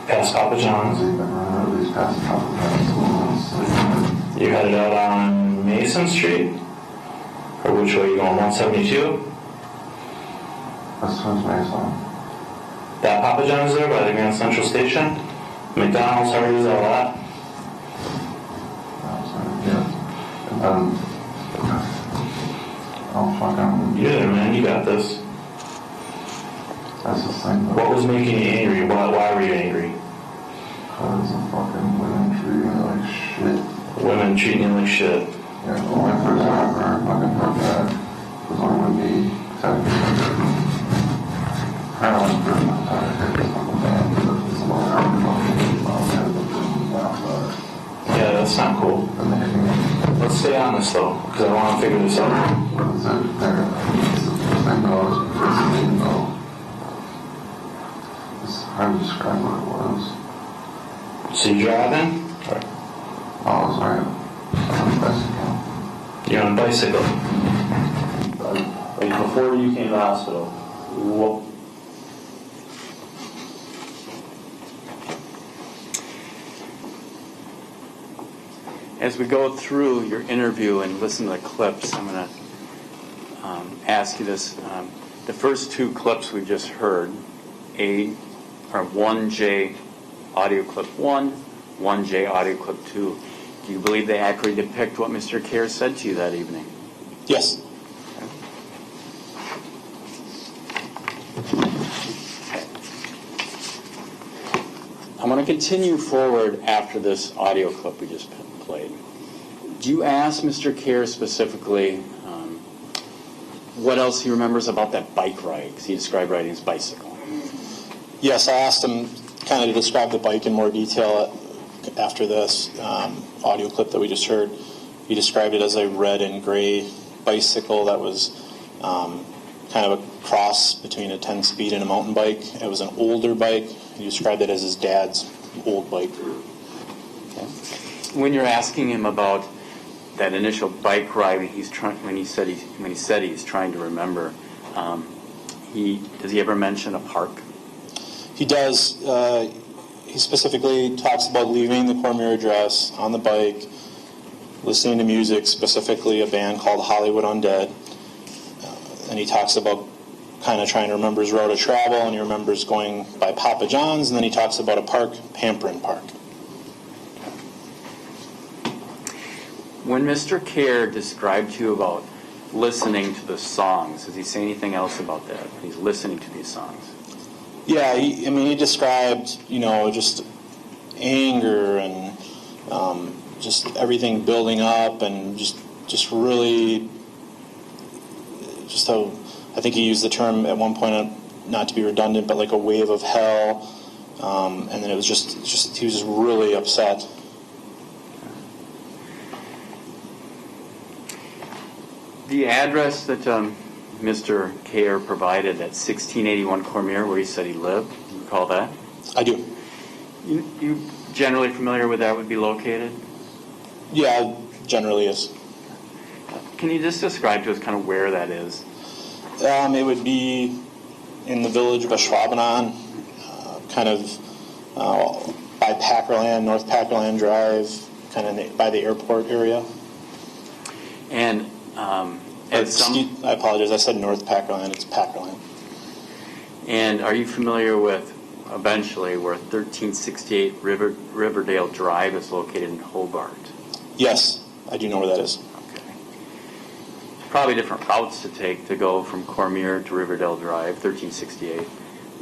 Past Papa John's. I remember these past Papa John's. You headed out on Mason Street? Or which way? You going 172? That's towards Mason. That Papa John's there by the Grand Central Station? McDonald's, Hardee's, all that? Yeah. And then, oh fucking, You're there, man. You got this. that's the thing. What was making you angry? Why were you angry? Because of fucking women treating me like shit. Women treating you like shit. Yeah, the only person I ever fucking heard that was only when me telling me I don't want to put my time to hit this fucking band because it's a long time Yeah, that's not cool. and they hit me. Let's stay on this, though, because I want to figure this out. I know it's prison, even though it's hard to describe what it was. So you driving? I was right on the bicycle. You're on a bicycle. Like before you came to the hospital, what? As we go through your interview and listen to the clips, I'm going to ask you this. The first 2 clips we just heard, are 1J audio clip 1, 1J audio clip 2. Do you believe they accurately depict what Mr. Cayer said to you that evening? Yes. I want to continue forward after this audio clip we just played. Do you ask Mr. Cayer specifically what else he remembers about that bike ride? Because he described riding his bicycle. Yes, I asked him kind of to describe the bike in more detail after this audio clip that we just heard. He described it as a red and gray bicycle that was kind kind of a cross between a 10-speed and a mountain bike. It was an older bike. He described it as his dad's old bike. Okay. When you're asking him about that initial bike ride, when he said he's trying to remember, does he ever mention a park? He does. He specifically talks about leaving the Cormier address on the bike, listening to music, specifically a band called Hollywood Undead. And he talks about kind of trying to remember his route of travel, and he remembers going by Papa John's, and then he talks about a park, Pamperin Park. When Mr. Cayer described to you about listening to the songs, does he say anything else about that? He's listening to these songs. Yeah, he described, just anger and just everything building up, and just really, just how, I think he used the term at one point, not to be redundant, but like a wave of hell, and then it was just he was just really upset. The address that Mr. Cayer provided at 1681 Cormier, where he said he lived, you recall that? I do. You generally familiar with that would be located? Yeah, generally is. Can you just describe to us kind of where that is? It would be in the village of Ashwaubenon, kind of by Packerland, North Packerland Drive, kind of by the airport area. And I apologize, I said North Packerland, it's Packerland. And are you familiar with, eventually, where 1368 Riverdale Drive is located in Hobart? Yes, I do know where that is. Okay. Probably different routes to take to go from Cormier to Riverdale Drive, 1368.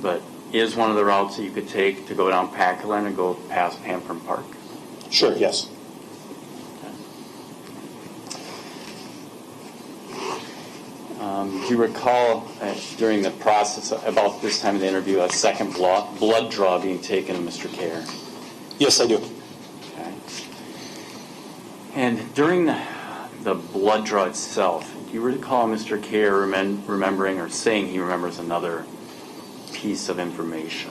But is one of the routes that you could take to go down Packerland and go past Pamperin Park? Sure, yes. Do you recall during the process, about this time of the interview, a second blood draw being taken of Mr. Cayer? Yes, I do. Okay. And during the blood draw itself, do you recall Mr. Cayer remembering or saying he remembers another piece of information?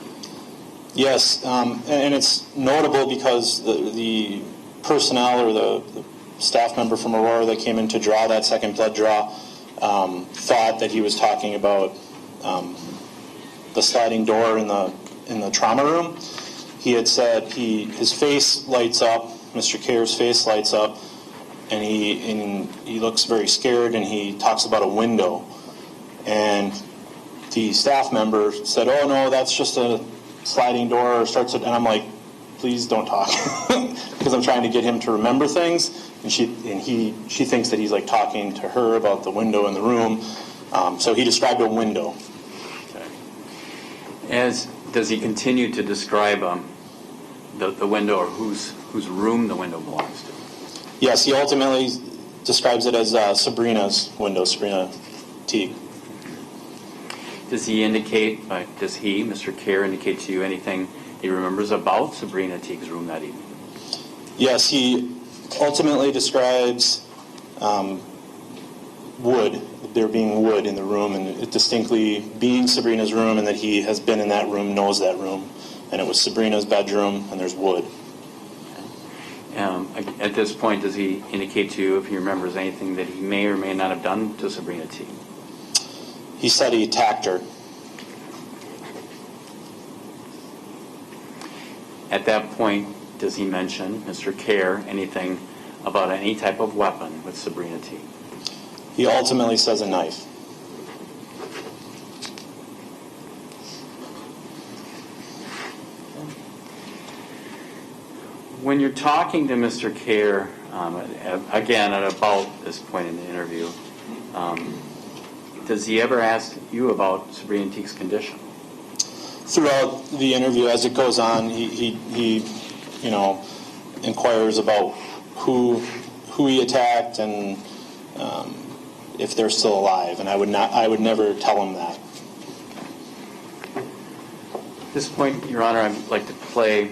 Yes, and it's notable because the personnel or the staff member from Aurora that came in to draw that second blood draw thought that he was talking about the sliding door in the trauma room. He had said his face lights up, Mr. Cayer's face lights up, and he looks very scared, and he talks about a window. And the staff member said, "Oh no, that's just a sliding door." And I'm like, "Please don't talk," because I'm trying to get him to remember things. And she thinks that he's like talking to her about the window in the room. So he described a window. Okay. Does he continue to describe the window, or whose room the window belongs to? Yes, he ultimately describes it as Sabrina's window, Sabrina Teague. Does he, Mr. Cayer, indicate to you anything he remembers about Sabrina Teague's room that evening? Yes, he ultimately describes wood, there being wood in the room, and it distinctly being Sabrina's room, and that he has been in that room, knows that room, and it was Sabrina's bedroom, and there's wood. At this point, does he indicate to you if he remembers anything that he may or may not have done to Sabrina Teague? He said he attacked her. At that point, does he mention, Mr. Cayer, anything about any type of weapon with Sabrina Teague? He ultimately says a knife. When you're talking to Mr. Cayer, again, at about this point in the interview, does he ever ask you about Sabrina Teague's condition? Throughout the interview, as it goes on, he inquires about who he attacked and if they're still alive, and I would never tell him that. At this point, Your Honor, I'd like to play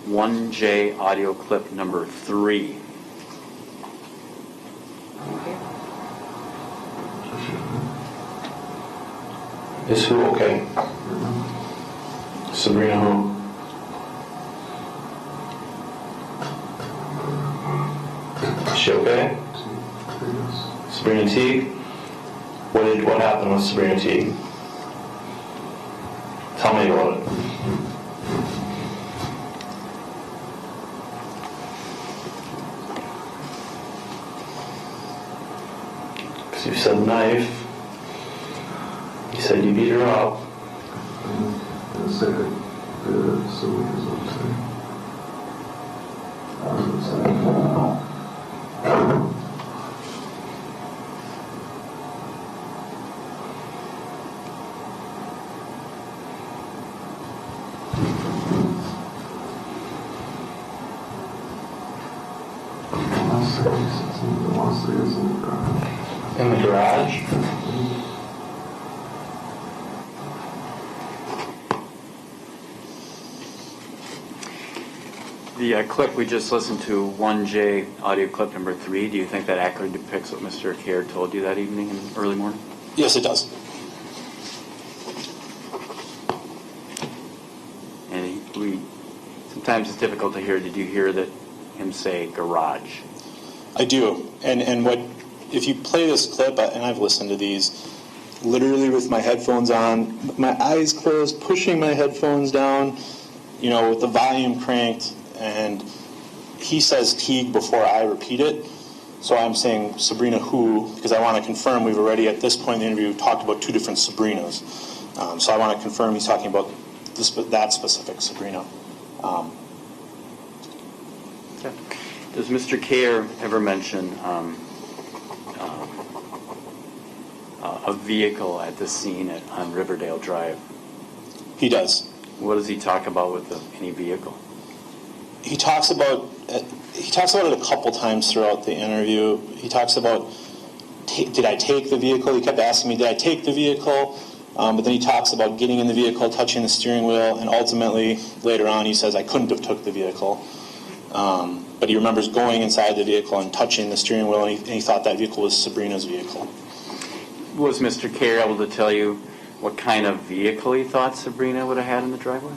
1J audio clip number 3. Is who okay? Sabrina who? Is she okay? Sabrina Teague? What happened with Sabrina Teague? Tell me about it. Because you said knife. You said you beat her up. I said it. So what is what I'm saying? I was saying. In the garage? The clip we just listened to, 1J audio clip number 3, do you think that accurately depicts what Mr. Cayer told you that evening in early morning? Yes, it does. And sometimes it's difficult to hear. Did you hear him say garage? I do. And what, if you play this clip, and I've listened to these, literally with my headphones on, my eyes closed, pushing my headphones down, with the volume cranked, and he says Teague before I repeat it. So I'm saying Sabrina who, because I want to confirm we've already, at this point in the interview, talked about two different Sabrinas. So I want to confirm he's talking about that specific Sabrina. Okay. Does Mr. Cayer ever mention a vehicle at the scene on Riverdale Drive? He does. What does he talk about with any vehicle? He talks about it a couple times throughout the interview. He talks about, did I take the vehicle? He kept asking me, did I take the vehicle? But then he talks about getting in the vehicle, touching the steering wheel, and ultimately, later on, he says, I couldn't have took the vehicle. But he remembers going inside the vehicle and touching the steering wheel, and he thought that vehicle was Sabrina's vehicle. Was Mr. Cayer able to tell you what kind of vehicle he thought Sabrina would have had in the driveway?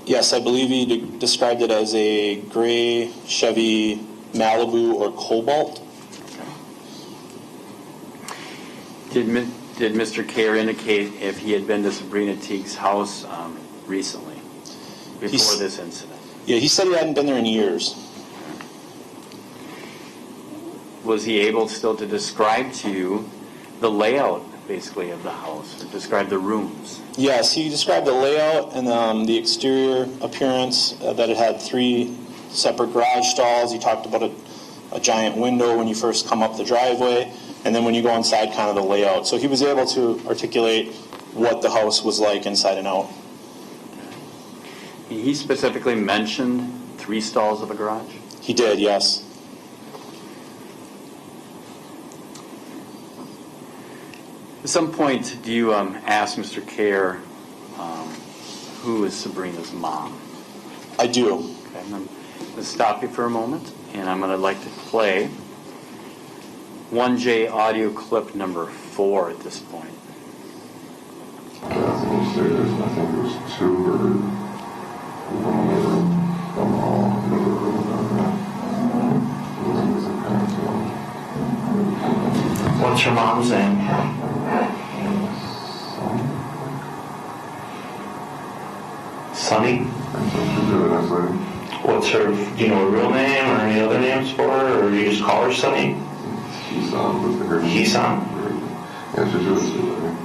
Yes, I believe he described it as a gray Chevy Malibu or Cobalt. Did Mr. Cayer indicate if he had been to Sabrina Teague's house recently, before this incident? Yeah, he said he hadn't been there in years. Was he able still to describe to you the layout, basically, of the house, or describe the rooms? Yes, he described the layout and the exterior appearance, that it had 3 separate garage stalls. He talked about a giant window when you first come up the driveway, and then when you go inside, kind of the layout. So he was able to articulate what the house was like inside and out. He specifically mentioned 3 stalls of a garage? He did, yes. At some point, do you ask Mr. Cayer who is Sabrina's mom? I do. Okay, I'm going to stop you for a moment, and I'm going to like to play 1J audio clip number 4 at this point. Upstairs, I think it was 2 or 1 down the hall, another room down there. What's your mom's name? Sunny? What's her, do you know her real name or any other names for her, or you just call her Sunny? Heesun? Yeah, she's really good lady.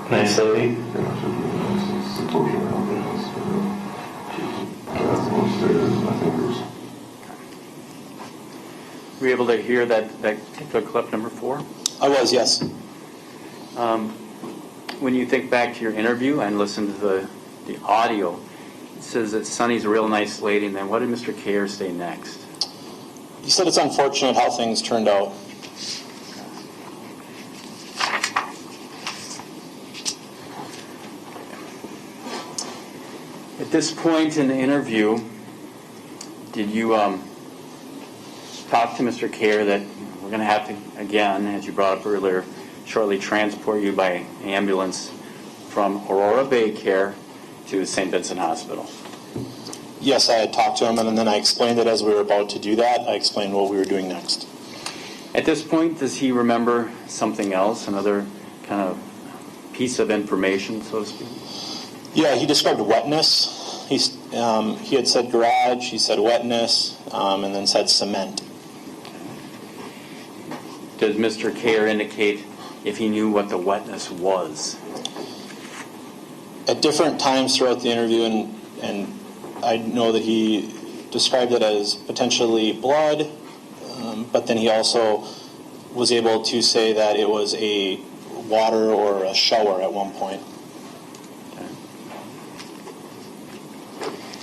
Nice lady? Yeah, she's really nice. It's supposedly helping us, but that's upstairs, I think it was. Were you able to hear that particular clip number 4? I was, yes. When you think back to your interview and listen to the audio, it says that Sunny's a real nice lady, and then what did Mr. Cayer say next? He said it's unfortunate how things turned out. At this point in the interview, did you talk to Mr. Cayer that we're going to have to, again, as you brought up earlier, shortly transport you by ambulance from Aurora Bay Care to St. Vincent Hospital. Yes, I had talked to him, and then I explained it as we were about to do that. I explained what we were doing next. At this point, does he remember something else, another kind of piece of information, so to speak? Yeah, he described wetness. He had said garage, he said wetness, and then said cement. Does Mr. Cayer indicate if he knew what the wetness was? At different times throughout the interview, and I know that he described it as potentially blood, but then he also was able to say that it was a water or a shower at one point.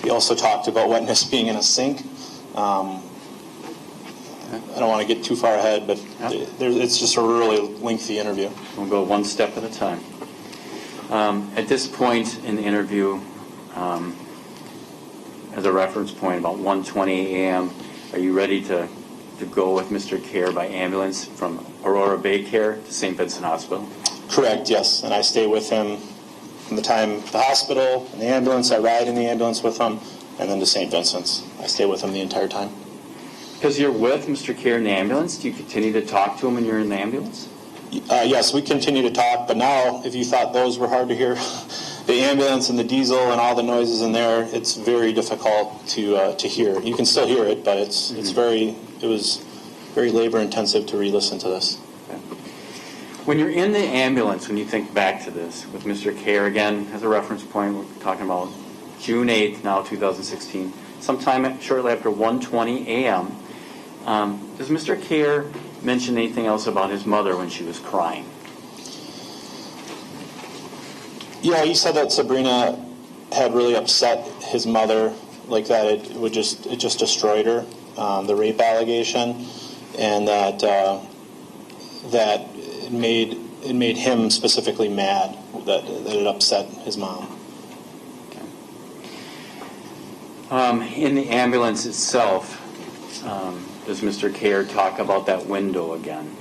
He also talked about wetness being in a sink. I don't want to get too far ahead, but it's just a really lengthy interview. We'll go one step at a time. At this point in the interview, as a reference point, about 1:20 a.m., are you ready to go with Mr. Cayer by ambulance from Aurora Bay Care to St. Vincent Hospital? Correct, yes. And I stay with him from the time at the hospital, in the ambulance. I ride in the ambulance with him, and then to St. Vincent's. I stay with him the entire time. Because you're with Mr. Cayer in the ambulance, do you continue to talk to him when you're in the ambulance? Yes, we continue to talk, but now, if you thought those were hard to hear, the ambulance and the diesel and all the noises in there, it's very difficult to hear. You can still hear it, but it was very labor intensive to re-listen to this. Okay. When you're in the ambulance, when you think back to this, with Mr. Cayer, again, as a reference point, we're talking about June 8th, now 2016, sometime shortly after 1:20 a.m., does Mr. Cayer mention anything else about his mother when she was crying? Yeah, he said that Sabrina had really upset his mother, like that it just destroyed her, the rape allegation, and that it made him specifically mad, that it upset his mom. In the ambulance itself, does Mr. Cayer talk about that window again?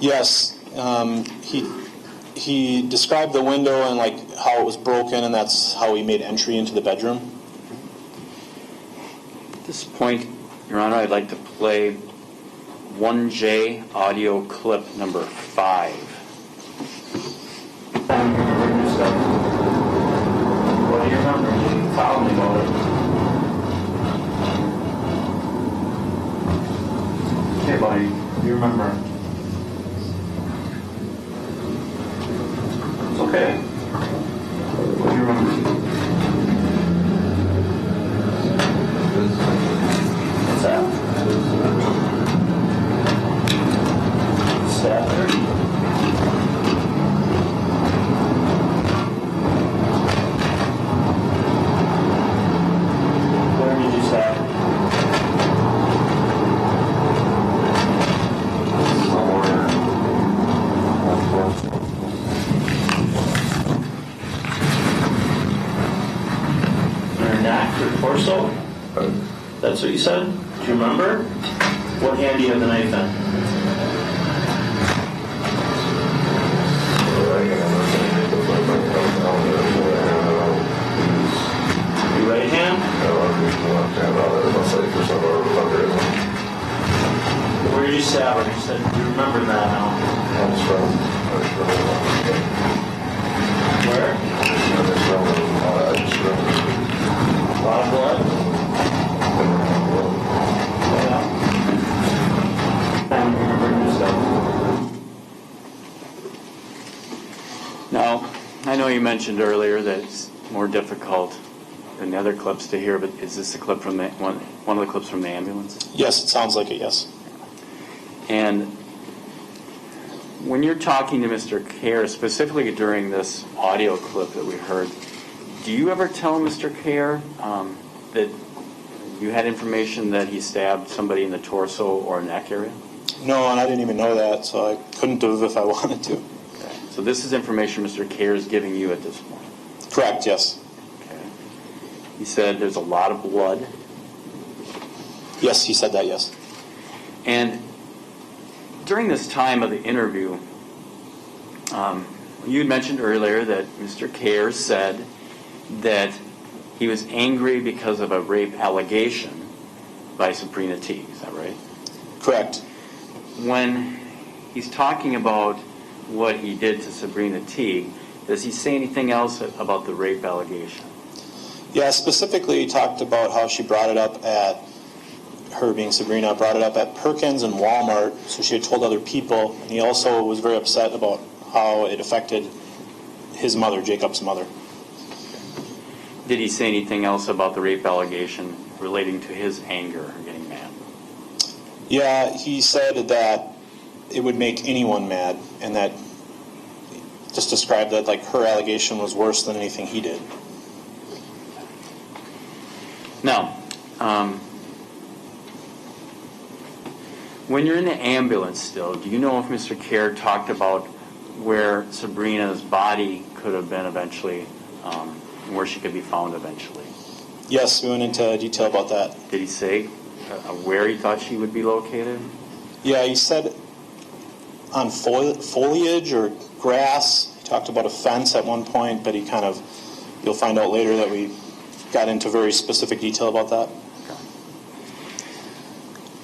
Yes, he described the window and like how it was broken, and that's how he made entry into the bedroom. At this point, Your Honor, I'd like to play 1J audio clip number 5. What do you remember? Tell me about it. Hey, buddy, do you remember? It's okay. What do you remember? What's that? Stab there? Where did you stab? Your neck or torso? That's what you said? Do you remember? What hand do you have the knife in? Your right hand? Where did you stab her? You said you remember that now. Where? A lot of blood? Yeah. And you remember your stuff. Now, I know you mentioned earlier that it's more difficult than the other clips to hear, but is this a clip from one of the clips from the ambulance? Yes, it sounds like it, yes. And when you're talking to Mr. Cayer, specifically during this audio clip that we heard, do you ever tell Mr. Cayer that you had information that he stabbed somebody in the torso or neck area? No, and I didn't even know that, so I couldn't have if I wanted to. Okay. So this is information Mr. Cayer is giving you at this point? Correct, yes. Okay. He said there's a lot of blood. Yes, he said that, yes. And during this time of the interview, You had mentioned earlier that Mr. Cayer said that he was angry because of a rape allegation by Sabrina Teague. Is that right? Correct. When he's talking about what he did to Sabrina Teague, does he say anything else about the rape allegation? Yeah, specifically he talked about how she brought it up at, her being Sabrina, brought it up at Perkins and Walmart, so she had told other people. And he also was very upset about how it affected his mother, Jacob's mother. Did he say anything else about the rape allegation relating to his anger or getting mad? Yeah, he said that it would make anyone mad, and that just described that like her allegation was worse than anything he did. Now, when you're in the ambulance still, do you know if Mr. Cayer talked about where Sabrina's body could have been eventually, where she could be found eventually? Yes, we went into detail about that. Did he say where he thought she would be located? Yeah, he said on foliage or grass. He talked about a fence at one point, but he kind of, you'll find out later that we got into very specific detail about that.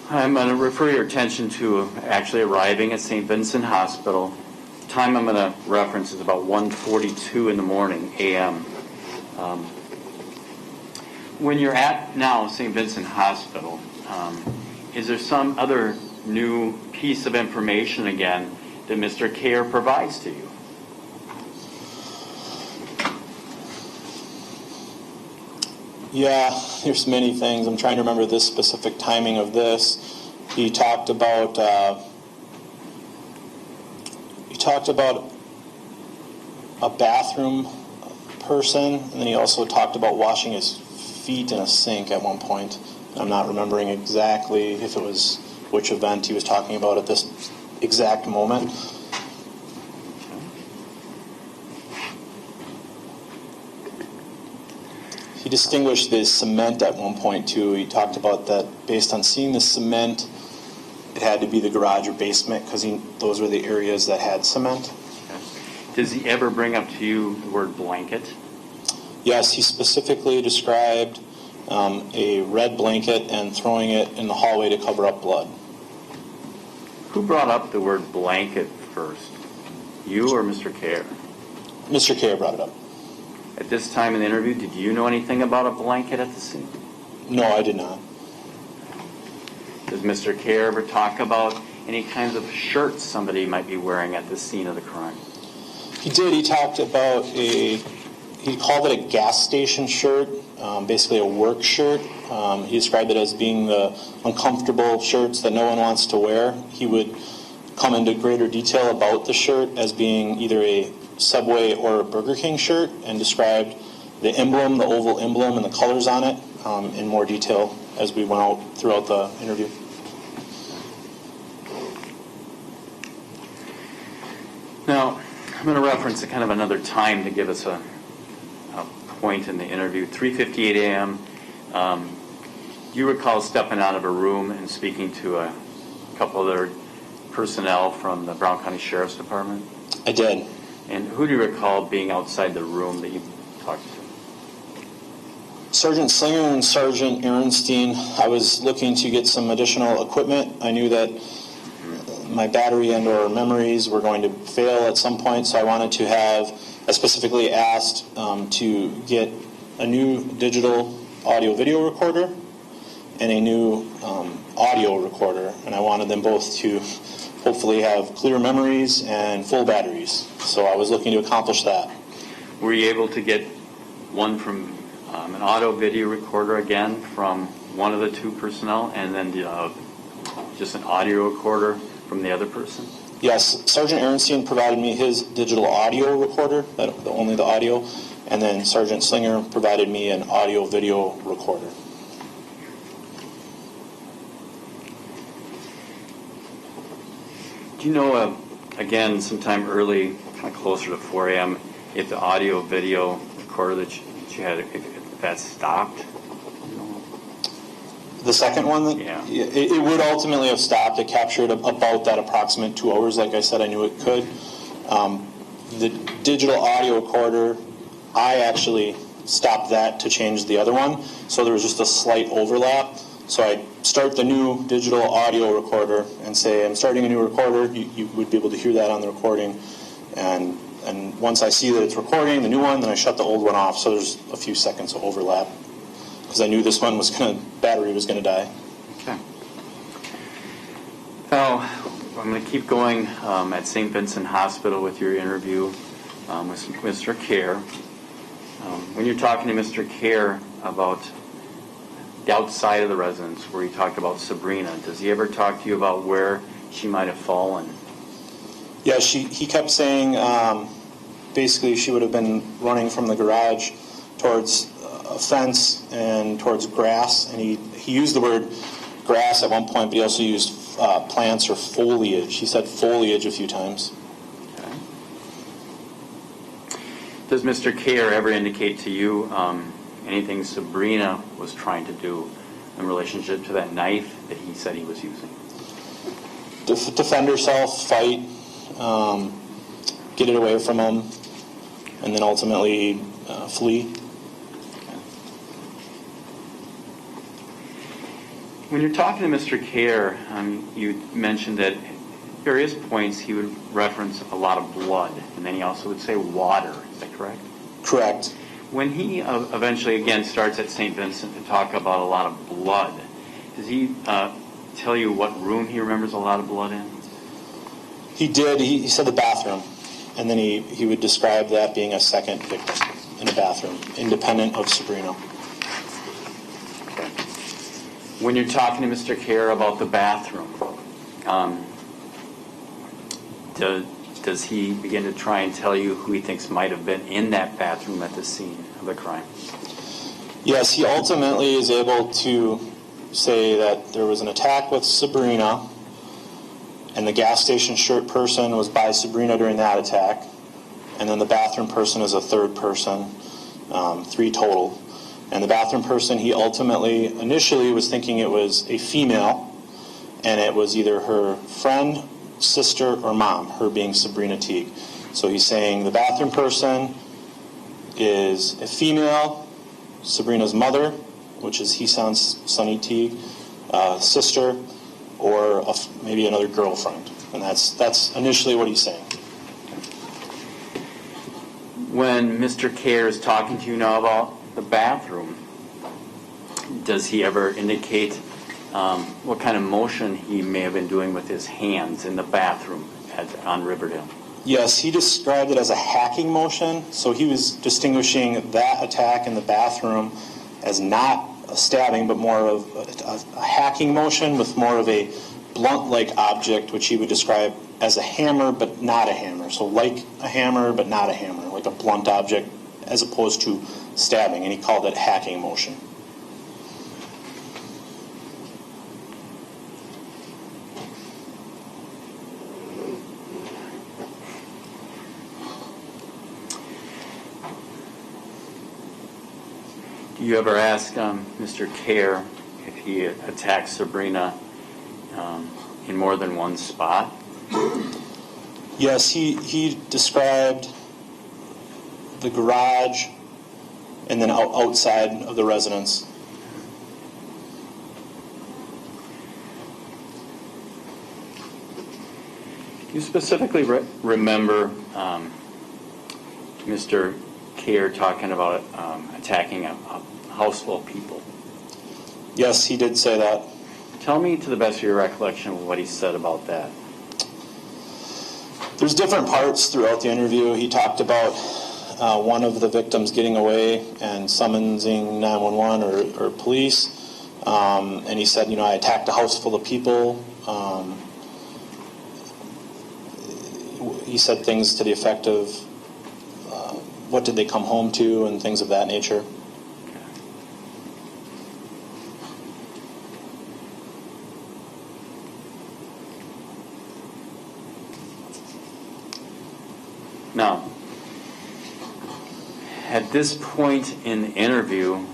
I'm going to refer your attention to actually arriving at St. Vincent Hospital. The time I'm going to reference is about 1:42 in the morning, a.m. When you're at now St. Vincent Hospital, is there some other new piece of information again that Mr. Cayer provides to you? Yeah, there's many things. I'm trying to remember this specific timing of this. He talked about a bathroom person, and then he also talked about washing his feet in a sink at one point. I'm not remembering exactly if it was which event he was talking about at this exact moment. He distinguished the cement at one point, too. He talked about that based on seeing the cement, it had to be the garage or basement because those were the areas that had cement. Okay. Does he ever bring up to you the word blanket? Yes, he specifically described a red blanket and throwing it in the hallway to cover up blood. Who brought up the word blanket first? You or Mr. Cayer? Mr. Cayer brought it up. At this time in the interview, did you know anything about a blanket at the scene? No, I did not. Does Mr. Cayer ever talk about any kinds of shirts somebody might be wearing at the scene of the crime? He did. He talked about he called it a gas station shirt, basically a work shirt. He described it as being the uncomfortable shirts that no one wants to wear. He would come into greater detail about the shirt as being either a Subway or a Burger King shirt, and described the emblem, the oval emblem, and the colors on it in more detail as we went out throughout the interview. Now, I'm going to reference a kind of another time to give us a point in the interview. 3:58 a.m. You recall stepping out of a room and speaking to a couple other personnel from the Brown County Sheriff's Department? I did. And who do you recall being outside the room that you talked to? Sergeant Slinger and Sergeant Ehrenstein. I was looking to get some additional equipment. I knew that my battery and or memories were going to fail at some point, so I wanted to have, I specifically asked to get a new digital audio-video recorder and a new audio recorder, and I wanted them both to hopefully have clear memories and full batteries. So I was looking to accomplish that. Were you able to get one from an audio-video recorder again from one of the two personnel, and then just an audio recorder from the other person? Yes, Sergeant Ehrenstein provided me his digital audio recorder, only the audio, and then Sergeant Slinger provided me an audio-video recorder. Do you know, again, sometime early, kind of closer to 4 a.m., if the audio-video recorder that you had, if that stopped? The second one? Yeah. It would ultimately have stopped. It captured about that approximate 2 hours. Like I said, I knew it could. The digital audio recorder, I actually stopped that to change the other one, so there was just a slight overlap. So I start the new digital audio recorder and say, I'm starting a new recorder. You would be able to hear that on the recording. And once I see that it's recording, the new one, then I shut the old one off. So there's a few seconds of overlap because I knew this one battery was going to die. Okay. Now, I'm going to keep going at St. Vincent Hospital with your interview with Mr. Cayer. When you're talking to Mr. Cayer about the outside of the residence, where you talked about Sabrina, does he ever talk to you about where she might have fallen? Yeah, he kept saying basically she would have been running from the garage towards a fence and towards grass, and he used the word grass at one point, but he also used plants or foliage. He said foliage a few times. Okay. Does Mr. Cayer ever indicate to you anything Sabrina was trying to do in relationship to that knife that he said he was using? Defend herself, fight, get it away from him, and then ultimately flee. When you're talking to Mr. Cayer, you mentioned that at various points he would reference a lot of blood, and then he also would say water. Is that correct? Correct. When he eventually, again, starts at St. Vincent to talk about a lot of blood, does he tell you what room he remembers a lot of blood in? He did. He said the bathroom, and then he would describe that being a second victim in a bathroom, independent of Sabrina. When you're talking to Mr. Cayer about the bathroom, does he begin to try and tell you who he thinks might have been in that bathroom at the scene of the crime? Yes, he ultimately is able to say that there was an attack with Sabrina, and the gas station shirt person was by Sabrina during that attack, and then the bathroom person is a third person, 3 total. And the bathroom person, he ultimately, initially was thinking it was a female, and it was either her friend, sister, or mom, her being Sabrina Teague. So he's saying the bathroom person is a female, Sabrina's mother, which is Heesun Teague, sister, or maybe another girlfriend. And that's initially what he's saying. When Mr. Cayer is talking to you now about the bathroom, does he ever indicate what kind of motion he may have been doing with his hands in the bathroom on Riverdale? Yes, he described it as a hacking motion. So he was distinguishing that attack in the bathroom as not a stabbing, but more of a hacking motion with more of a blunt-like object, which he would describe as a hammer, but not a hammer. So like a hammer, but not a hammer, like a blunt object, as opposed to stabbing, and he called it hacking motion. Do you ever ask Mr. Cayer if he attacked Sabrina in more than one spot? Yes, he described the garage and then outside of the residence. Do you specifically remember Mr. Cayer talking about attacking a house full of people? Yes, he did say that. Tell me, to the best of your recollection, what he said about that. There's different parts throughout the interview. He talked about one of the victims getting away and summoning 911 or police. And he said, I attacked a house full of people. He said things to the effect of, what did they come home to, and things of that nature. Now, at this point in the interview,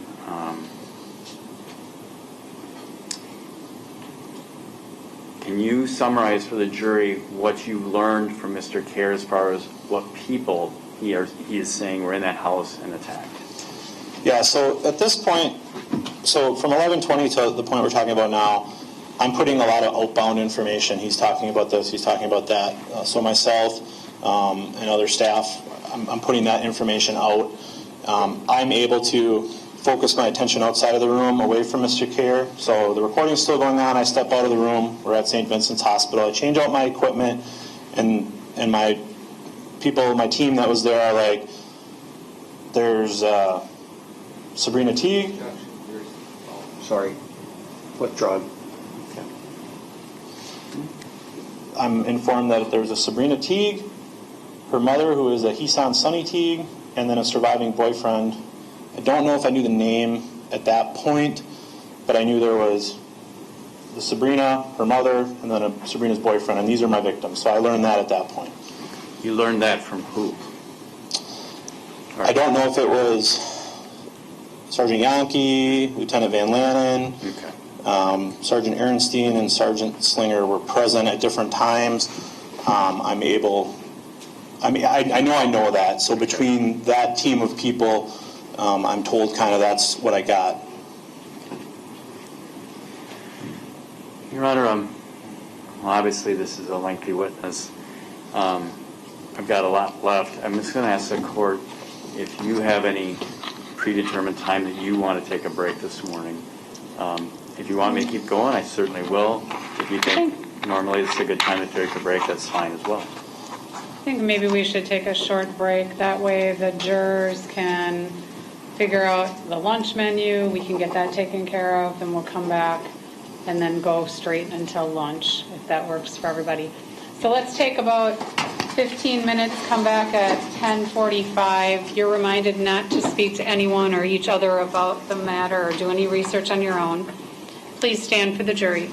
can can you summarize for the jury what you learned from Mr. Cayer as far as what people he is saying were in that house and attacked? Yeah, so at this point, so from 11:20 to the point we're talking about now, I'm putting a lot of outbound information. He's talking about this, he's talking about that. So myself and other staff, I'm putting that information out. I'm able to focus my attention outside of the room, away from Mr. Cayer. So the recording's still going on. I step out of the room. We're at St. Vincent's Hospital. I change out my equipment, and my people, my team that was there are like, there's Sabrina Teague. Sorry, withdrawn. I'm informed that there's a Sabrina Teague, her mother, who is a Heesun Teague, and then a surviving boyfriend. I don't know if I knew the name at that point, but I knew there was the Sabrina, her mother, and then Sabrina's boyfriend, and these are my victims. So I learned that at that point. You learned that from who? I don't know if it was Sergeant Yankee, Lieutenant Van Lannen, Okay. Sergeant Ehrenstein, and Sergeant Slinger were present at different times. I know that. So between that team of people, I'm told kind of that's what I got. Your Honor, well, obviously this is a lengthy witness. I've got a lot left. I'm just going to ask the court if you have any predetermined time that you want to take a break this morning. If you want me to keep going, I certainly will. If you think normally this is a good time to take a break, that's fine as well. I think maybe we should take a short break. That way the jurors can figure out the lunch menu. We can get that taken care of, and we'll come back and then go straight until lunch, if that works for everybody. So let's take about 15 minutes, come back at 10:45. You're reminded not to speak to anyone or each other about the matter or do any research on your own. Please stand for the jury.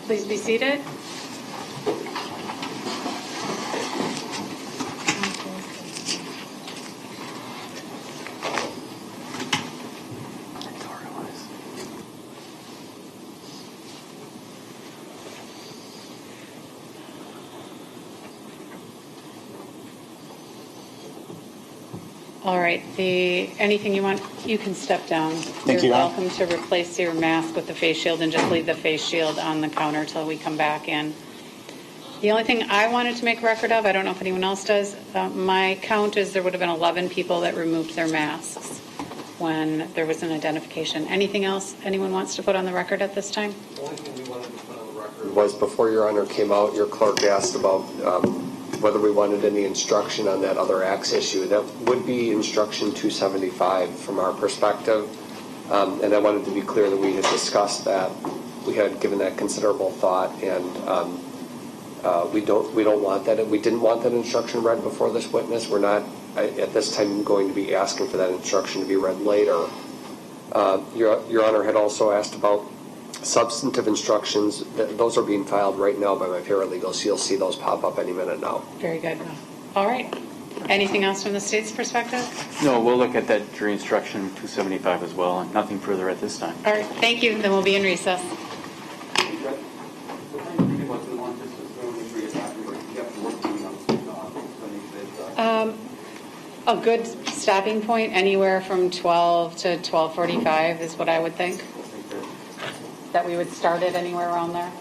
Please be seated. All right, anything you want, you can step down. Thank you. You're welcome to replace your mask with the face shield and just leave the face shield on the counter till we come back in. The only thing I wanted to make record of, I don't know if anyone else does, my count is there would have been 11 people that removed their masks when there was an identification. Anything else anyone wants to put on the record at this time? The only thing we wanted to put on the record was before Your Honor came out, your clerk asked about whether we wanted any instruction on that other acts issue. That would be instruction 275 from our perspective. And I wanted to be clear that we had discussed that. We had given that considerable thought, and we don't want that. We didn't want that instruction read before this witness. We're not at this time going to be asking for that instruction to be read later. Your Honor had also asked about substantive instructions. Those are being filed right now by my paralegal, so you'll see those pop up any minute now. Very good. All right. Anything else from the state's perspective? No, we'll look at that jury instruction 275 as well, and nothing further at this time. All right. Thank you. Then we'll be in recess. A good stopping point anywhere from 12 to 12:45 is what I would think. That we would start it anywhere around there.